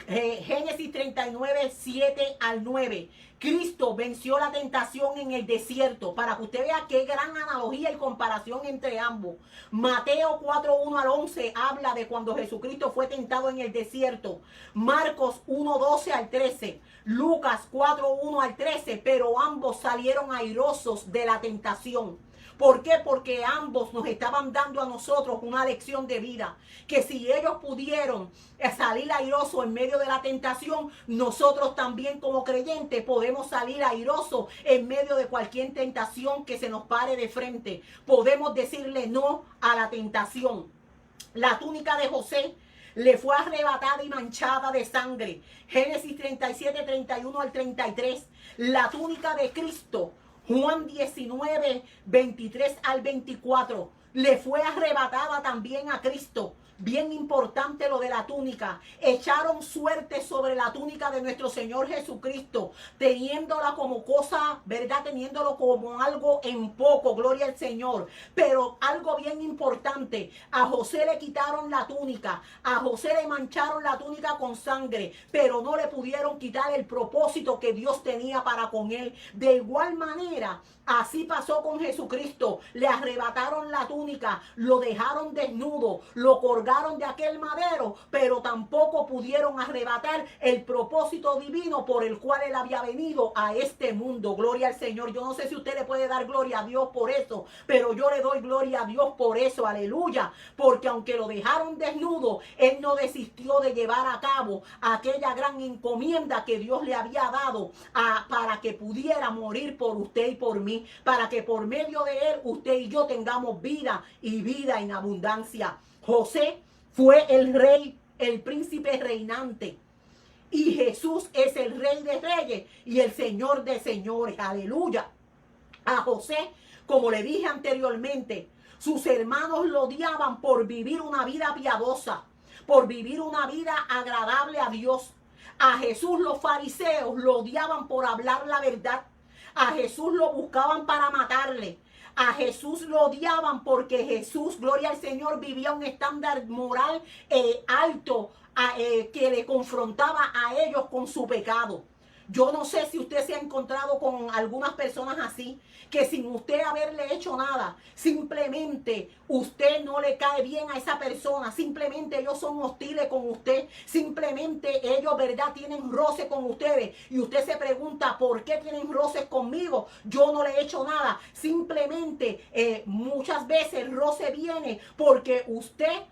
Génesis 39, 7 al 9. Cristo venció la tentación en el desierto. Para que usted vea qué gran analogía y comparación entre ambos. Mateo 4, 1 al 11 habla de cuando Jesucristo fue tentado en el desierto. Marcos 1, 12 al 13. Lucas 4, 1 al 13. Pero ambos salieron airosos de la tentación. ¿Por qué? Porque ambos nos estaban dando a nosotros una lección de vida. Que si ellos pudieron salir airosos en medio de la tentación, nosotros también como creyentes podemos salir airosos en medio de cualquier tentación que se nos pare de frente. Podemos decirle no a la tentación. La túnica de José le fue arrebatada y manchada de sangre. Génesis 37, 31 al 33. La túnica de Cristo, Juan 19, 23 al 24, le fue arrebatada también a Cristo. Bien importante lo de la túnica. Echaron suerte sobre la túnica de nuestro Señor Jesucristo, teniéndola como cosa, ¿verdad? Teniéndolo como algo en poco, gloria al Señor. Pero algo bien importante, a José le quitaron la túnica, a José le mancharon la túnica con sangre, pero no le pudieron quitar el propósito que Dios tenía para con él. De igual manera, así pasó con Jesucristo. Le arrebataron la túnica, lo dejaron desnudo, lo colgaron de aquel madero, pero tampoco pudieron arrebatar el propósito divino por el cual él había venido a este mundo. Gloria al Señor. Yo no sé si usted le puede dar gloria a Dios por eso, pero yo le doy gloria a Dios por eso, aleluya, porque aunque lo dejaron desnudo, él no desistió de llevar a cabo aquella gran encomienda que Dios le había dado para que pudiera morir por usted y por mí, para que por medio de él usted y yo tengamos vida y vida en abundancia. José fue el rey, el príncipe reinante. Y Jesús es el rey de reyes y el señor de señores. Aleluya. A José, como le dije anteriormente, sus hermanos lo odiaban por vivir una vida piadosa, por vivir una vida agradable a Dios. A Jesús los fariseos lo odiaban por hablar la verdad. A Jesús lo buscaban para matarle. A Jesús lo odiaban porque Jesús, gloria al Señor, vivía un estándar moral alto que le confrontaba a ellos con su pecado. Yo no sé si usted se ha encontrado con algunas personas así, que sin usted haberle hecho nada, simplemente usted no le cae bien a esa persona, simplemente ellos son hostiles con usted, simplemente ellos, ¿verdad?, tienen roce con ustedes y usted se pregunta, ¿por qué tienen roces conmigo? Yo no le he hecho nada. Simplemente muchas veces el roce viene porque usted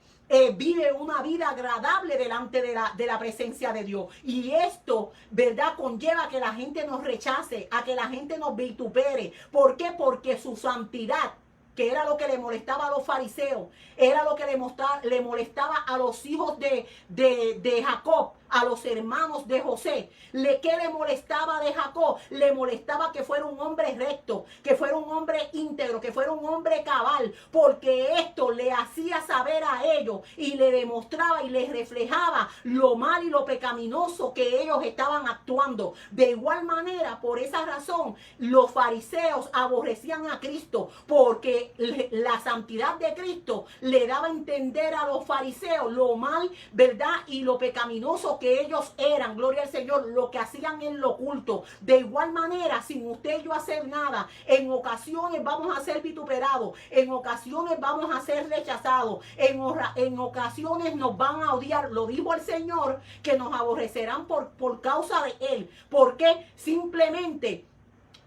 vive una vida agradable delante de la presencia de Dios. Y esto, ¿verdad?, conlleva a que la gente nos rechace, a que la gente nos vitupere. ¿Por qué? Porque su santidad, que era lo que le molestaba a los fariseos, era lo que le molestaba a los hijos de Jacob, a los hermanos de José. ¿Qué le molestaba de Jacob? Le molestaba que fuera un hombre recto, que fuera un hombre íntegro, que fuera un hombre cabal, porque esto le hacía saber a ellos y le demostraba y les reflejaba lo mal y lo pecaminoso que ellos estaban actuando. De igual manera, por esa razón, los fariseos aborrecían a Cristo, porque la santidad de Cristo le daba a entender a los fariseos lo mal, ¿verdad?, y lo pecaminoso que ellos eran, gloria al Señor, lo que hacían en lo oculto. De igual manera, sin usted y yo hacer nada, en ocasiones vamos a ser vituperados, en ocasiones vamos a ser rechazados, en ocasiones nos van a odiar. Lo dijo el Señor, que nos aborrecerán por causa de Él. ¿Por qué? Simplemente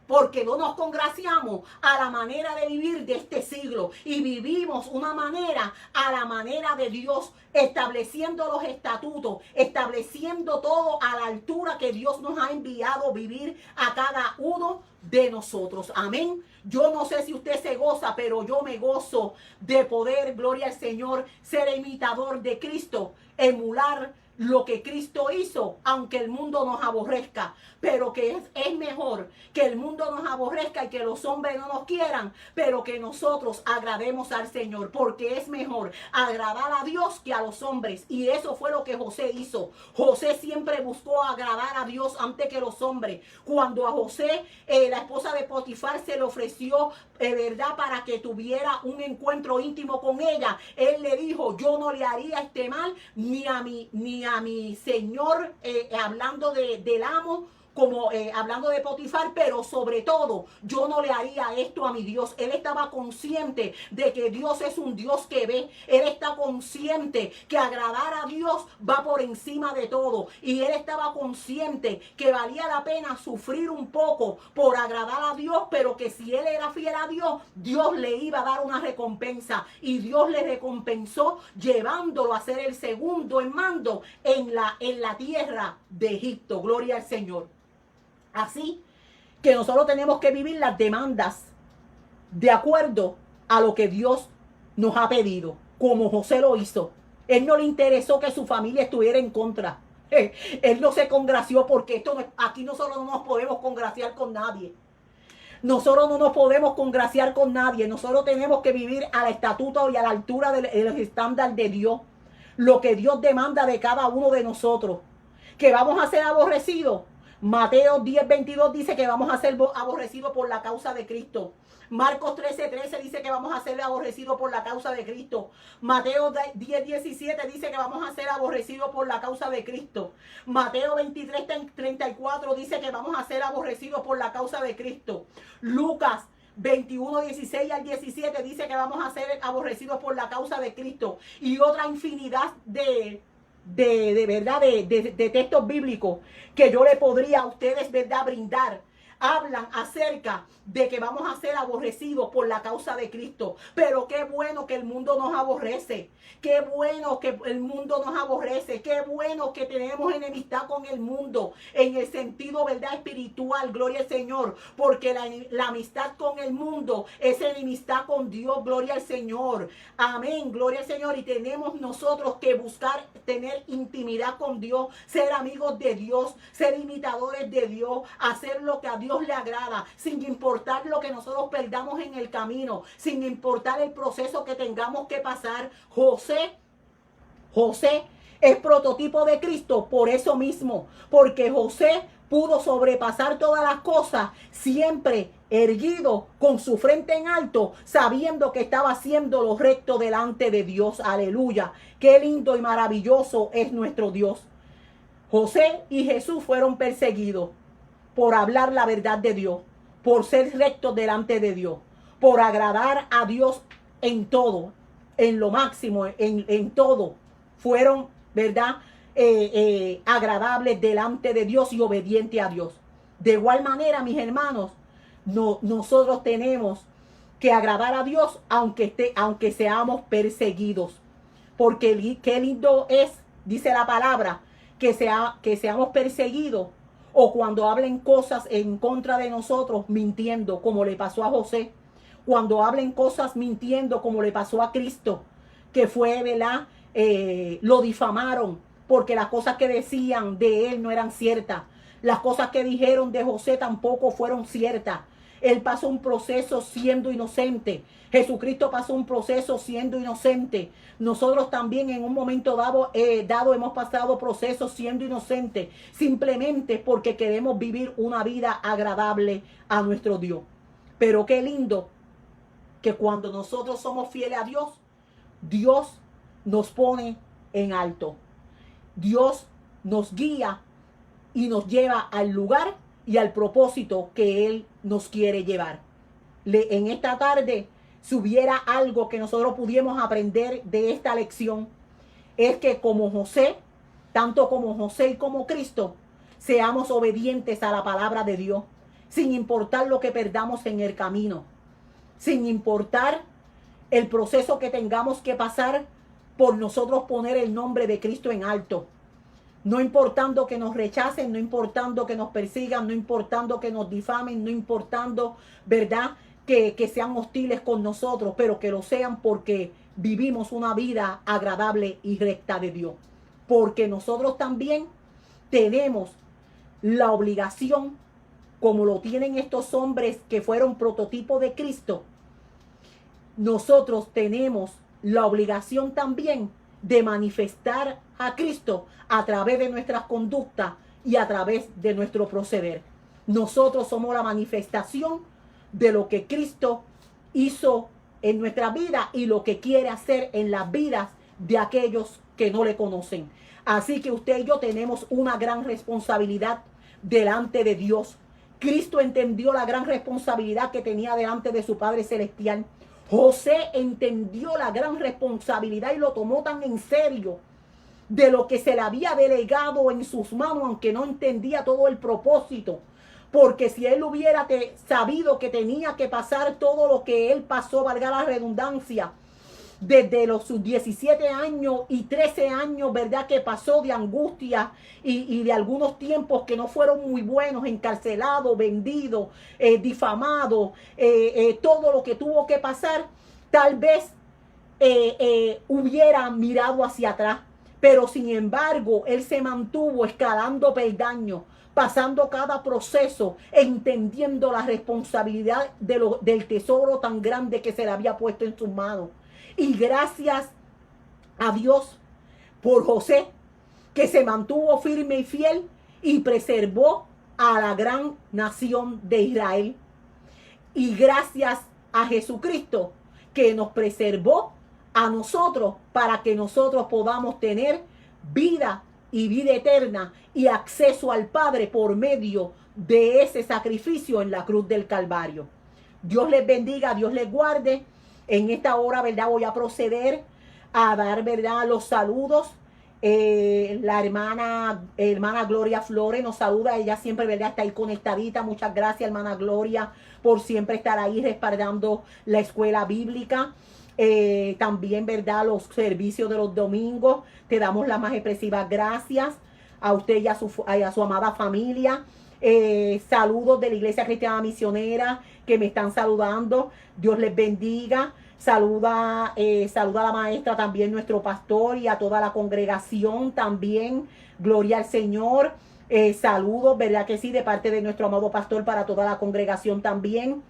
porque no nos congraciamos a la manera de vivir de este siglo y vivimos una manera a la manera de Dios, estableciendo los estatutos, estableciendo todo a la altura que Dios nos ha enviado vivir a cada uno de nosotros. Amén. Yo no sé si usted se goza, pero yo me gozo de poder, gloria al Señor, ser imitador de Cristo, emular lo que Cristo hizo, aunque el mundo nos aborrezca, pero que es mejor que el mundo nos aborrezca y que los hombres no nos quieran, pero que nosotros agrademos al Señor, porque es mejor agradar a Dios que a los hombres. Y eso fue lo que José hizo. José siempre buscó agradar a Dios antes que los hombres. Cuando a José, la esposa de Potifar, se le ofreció, verdad, para que tuviera un encuentro íntimo con ella, él le dijo: yo no le haría este mal ni a mi señor, hablando del amo, como hablando de Potifar, pero sobre todo yo no le haría esto a mi Dios. Él estaba consciente de que Dios es un Dios que ve. Él está consciente que agradar a Dios va por encima de todo, y él estaba consciente que valía la pena sufrir un poco por agradar a Dios, pero que si él era fiel a Dios, Dios le iba a dar una recompensa, y Dios le recompensó llevándolo a ser el segundo en mando en la tierra de Egipto. Gloria al Señor. Así que nosotros tenemos que vivir las demandas de acuerdo a lo que Dios nos ha pedido, como José lo hizo. Él no le interesó que su familia estuviera en contra. Él no se congració, porque aquí nosotros no nos podemos congraciar con nadie. Nosotros no nos podemos congraciar con nadie. Nosotros tenemos que vivir al estatuto y a la altura del estándar de Dios. Lo que Dios demanda de cada uno de nosotros. Que vamos a ser aborrecidos. Mateo 10:22 dice que vamos a ser aborrecidos por la causa de Cristo. Marcos 13:13 dice que vamos a ser aborrecidos por la causa de Cristo. Mateo 10:17 dice que vamos a ser aborrecidos por la causa de Cristo. Mateo 23:34 dice que vamos a ser aborrecidos por la causa de Cristo. Lucas 21:16 al 17 dice que vamos a ser aborrecidos por la causa de Cristo. Y otra infinidad de textos bíblicos que yo le podría a ustedes, verdad, brindar. Hablan acerca de que vamos a ser aborrecidos por la causa de Cristo. Pero qué bueno que el mundo nos aborrece. Qué bueno que el mundo nos aborrece. Qué bueno que tenemos enemistad con el mundo. En el sentido, verdad, espiritual. Gloria al Señor. Porque la amistad con el mundo es enemistad con Dios. Gloria al Señor. Amén. Gloria al Señor. Y tenemos nosotros que buscar tener intimidad con Dios. Ser amigos de Dios. Ser imitadores de Dios. Hacer lo que a Dios le agrada, sin importar lo que nosotros perdamos en el camino, sin importar el proceso que tengamos que pasar. José es prototipo de Cristo por eso mismo, porque José pudo sobrepasar todas las cosas, siempre erguido, con su frente en alto, sabiendo que estaba haciendo lo recto delante de Dios. Aleluya. Qué lindo y maravilloso es nuestro Dios. José y Jesús fueron perseguidos por hablar la verdad de Dios, por ser rectos delante de Dios, por agradar a Dios en todo, en lo máximo, en todo. Fueron, verdad, agradables delante de Dios y obedientes a Dios. De igual manera, mis hermanos, nosotros tenemos que agradar a Dios aunque seamos perseguidos. Porque qué lindo es, dice la palabra, que seamos perseguidos, o cuando hablen cosas en contra de nosotros mintiendo, como le pasó a José. Cuando hablen cosas mintiendo, como le pasó a Cristo, que fue, ¿verdad? Lo difamaron porque las cosas que decían de él no eran ciertas. Las cosas que dijeron de José tampoco fueron ciertas. Él pasó un proceso siendo inocente. Jesucristo pasó un proceso siendo inocente. Nosotros también en un momento dado hemos pasado procesos siendo inocentes, simplemente porque queremos vivir una vida agradable a nuestro Dios. Pero qué lindo que cuando nosotros somos fieles a Dios, Dios nos pone en alto. Dios nos guía y nos lleva al lugar y al propósito que Él nos quiere llevar. En esta tarde, si hubiera algo que nosotros pudiéramos aprender de esta lección, es que como José, tanto como José y como Cristo, seamos obedientes a la palabra de Dios, sin importar lo que perdamos en el camino, sin importar el proceso que tengamos que pasar por nosotros poner el nombre de Cristo en alto. No importando que nos rechacen, no importando que nos persigan, no importando que nos difamen, no importando, ¿verdad?, que sean hostiles con nosotros, pero que lo sean porque vivimos una vida agradable y recta de Dios. Porque nosotros también tenemos la obligación, como lo tienen estos hombres que fueron prototipo de Cristo, nosotros tenemos la obligación también de manifestar a Cristo a través de nuestras conductas y a través de nuestro proceder. Nosotros somos la manifestación de lo que Cristo hizo en nuestra vida y lo que quiere hacer en las vidas de aquellos que no le conocen. Así que usted y yo tenemos una gran responsabilidad delante de Dios. Cristo entendió la gran responsabilidad que tenía delante de su Padre Celestial. José entendió la gran responsabilidad y lo tomó tan en serio de lo que se le había delegado en sus manos, aunque no entendía todo el propósito. Porque si él hubiera sabido que tenía que pasar todo lo que él pasó, valga la redundancia, desde sus 17 años y 13 años, ¿verdad?, que pasó de angustia y de algunos tiempos que no fueron muy buenos, encarcelado, vendido, difamado, todo lo que tuvo que pasar, tal vez hubiera mirado hacia atrás. Pero sin embargo, él se mantuvo escalando peldaños, pasando cada proceso, entendiendo la responsabilidad del tesoro tan grande que se le había puesto en sus manos. Y gracias a Dios por José, que se mantuvo firme y fiel y preservó a la gran nación de Israel. Y gracias a Jesucristo, que nos preservó a nosotros para que nosotros podamos tener vida y vida eterna y acceso al Padre por medio de ese sacrificio en la cruz del Calvario. Dios les bendiga, Dios les guarde. En esta hora, ¿verdad?, voy a proceder a dar, ¿verdad?, los saludos. La hermana Gloria Flores nos saluda. Ella siempre, ¿verdad?, está ahí conectadita. Muchas gracias, hermana Gloria, por siempre estar ahí respaldando la escuela bíblica. También, ¿verdad?, los servicios de los domingos. Te damos las más expresivas gracias a usted y a su amada familia. Saludos de la Iglesia Cristiana Misionera que me están saludando. Dios les bendiga. Saluda a la maestra también, nuestro pastor, y a toda la congregación también. Gloria al Señor. Saludos, ¿verdad que sí?, de parte de nuestro amado pastor para toda la congregación también.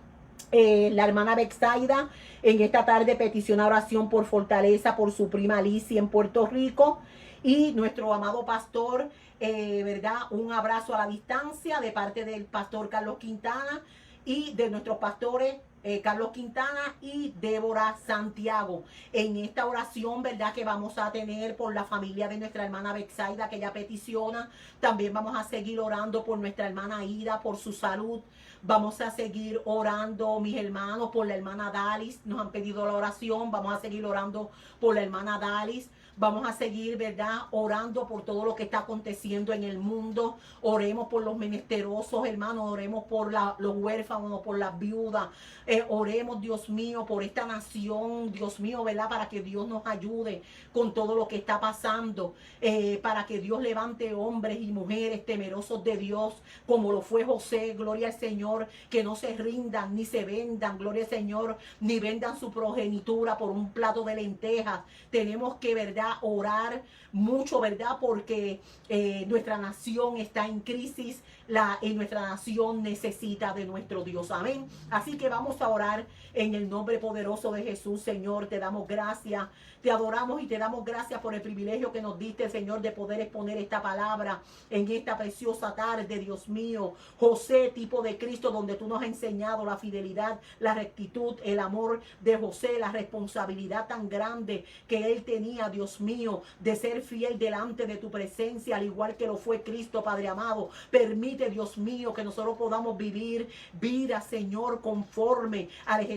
La hermana Bexaida en esta tarde peticiona oración por fortaleza por su prima Alicia en Puerto Rico. Y nuestro amado pastor, ¿verdad?, un abrazo a la distancia de parte del pastor Carlos Quintana y de nuestros pastores Carlos Quintana y Débora Santiago. En esta oración, ¿verdad?, que vamos a tener por la familia de nuestra hermana Bexaida, que ella peticiona. También vamos a seguir orando por nuestra hermana Ida, por su salud. Vamos a seguir orando, mis hermanos, por la hermana Dalis. Nos han pedido la oración. Vamos a seguir orando por la hermana Dalis. Vamos a seguir, ¿verdad?, orando por todo lo que está aconteciendo en el mundo. Oremos por los menesterosos, hermanos. Oremos por los huérfanos, por las viudas. Oremos, Dios mío, por esta nación, Dios mío, ¿verdad?, para que Dios nos ayude con todo lo que está pasando. Para que Dios levante hombres y mujeres temerosos de Dios, como lo fue José, gloria al Señor, que no se rindan ni se vendan, gloria al Señor, ni vendan su progenitura por un plato de lentejas. Tenemos que, ¿verdad?, orar mucho, ¿verdad?, porque nuestra nación está en crisis y nuestra nación necesita de nuestro Dios. Amén. Así que vamos a orar en el nombre poderoso de Jesús. Señor, te damos gracias, te adoramos y te damos gracias por el privilegio que nos diste, Señor, de poder exponer esta palabra en esta preciosa tarde, Dios mío. José, tipo de Cristo, donde tú nos has enseñado la fidelidad, la rectitud, el amor de José, la responsabilidad tan grande que él tenía, Dios mío, de ser fiel delante de tu presencia, al igual que lo fue Cristo, Padre amado. Permite, Dios mío, que nosotros podamos vivir vida, Señor, conforme a los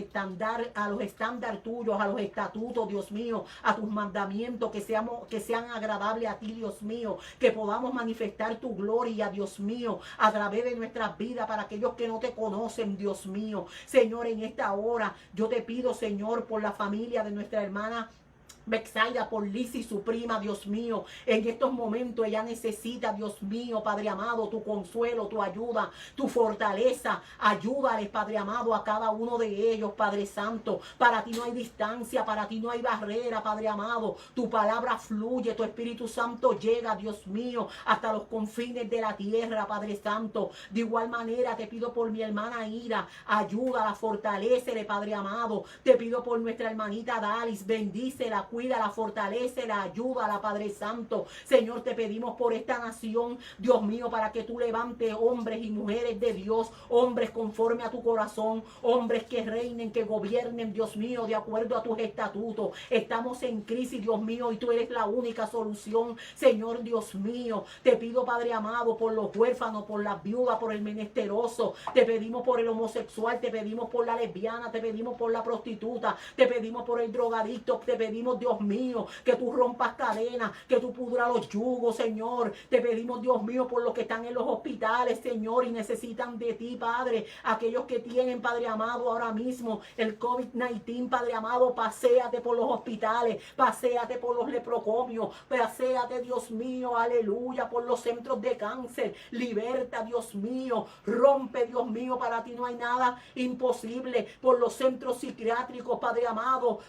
estándares tuyos, a los estatutos, Dios mío, a tus mandamientos, que sean agradables a ti, Dios mío, que podamos manifestar tu gloria, Dios mío, a través de nuestras vidas para aquellos que no te conocen, Dios mío. Señor, en esta hora yo te pido, Señor, por la familia de nuestra hermana Bexaida, por Lizzy, su prima, Dios mío, en estos momentos ella necesita, Dios mío, Padre amado, tu consuelo, tu ayuda, tu fortaleza. Ayúdales, Padre amado, a cada uno de ellos, Padre Santo. Para ti no hay distancia, para ti no hay barrera, Padre amado. Tu palabra fluye, tu Espíritu Santo llega, Dios mío, hasta los confines de la tierra, Padre Santo. De igual manera te pido por mi hermana Ira, ayúdala, fortalécele, Padre amado. Te pido por nuestra hermanita Dalis, bendícela, cuídala, fortalécela, ayúdala, Padre Santo. Señor, te pedimos por esta nación, Dios mío, para que tú levantes hombres y mujeres de Dios, hombres conforme a tu corazón, hombres que reinen, que gobiernen, Dios mío, de acuerdo a tus estatutos. Estamos en crisis, Dios mío, y tú eres la única solución, Señor, Dios mío. Te pido, Padre amado, por los huérfanos, por las viudas, por el menesteroso. Te pedimos por el homosexual, te pedimos por la lesbiana, te pedimos por la prostituta, te pedimos por el drogadicto, te pedimos, Dios mío, que tú rompas cadenas, que tú pudras los yugos, Señor. Te pedimos, Dios mío, por los que están en los hospitales, Señor, y necesitan de ti, Padre. Aquellos que tienen, Padre amado, ahora mismo el COVID-19, Padre amado, paséate por los hospitales, paséate por los leprocomios, paséate, Dios mío, aleluya, por los centros de cáncer. Liberta, Dios mío, rompe, Dios mío, para ti no hay nada imposible. Por los centros psiquiátricos, Padre amado,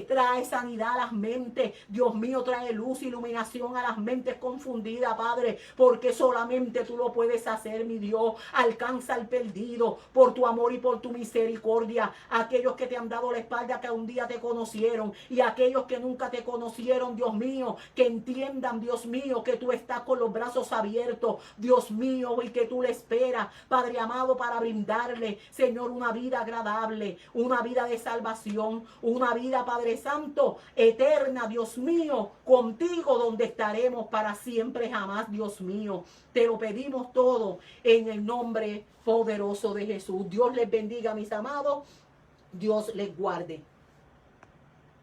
trae sanidad a las mentes, Dios mío, trae luz, iluminación a las mentes confundidas, Padre, porque solamente tú lo puedes hacer, mi Dios. Alcanza al perdido por tu amor y por tu misericordia. Aquellos que te han dado la espalda, que un día te conocieron, y aquellos que nunca te conocieron, Dios mío, que entiendan, Dios mío, que tú estás con los brazos abiertos, Dios mío, y que tú le esperas, Padre amado, para brindarle, Señor, una vida agradable, una vida de salvación, una vida, Padre Santo, eterna, Dios mío, contigo, donde estaremos para siempre jamás, Dios mío. Te lo pedimos todo en el nombre poderoso de Jesús. Dios les bendiga, mis amados. Dios les guarde.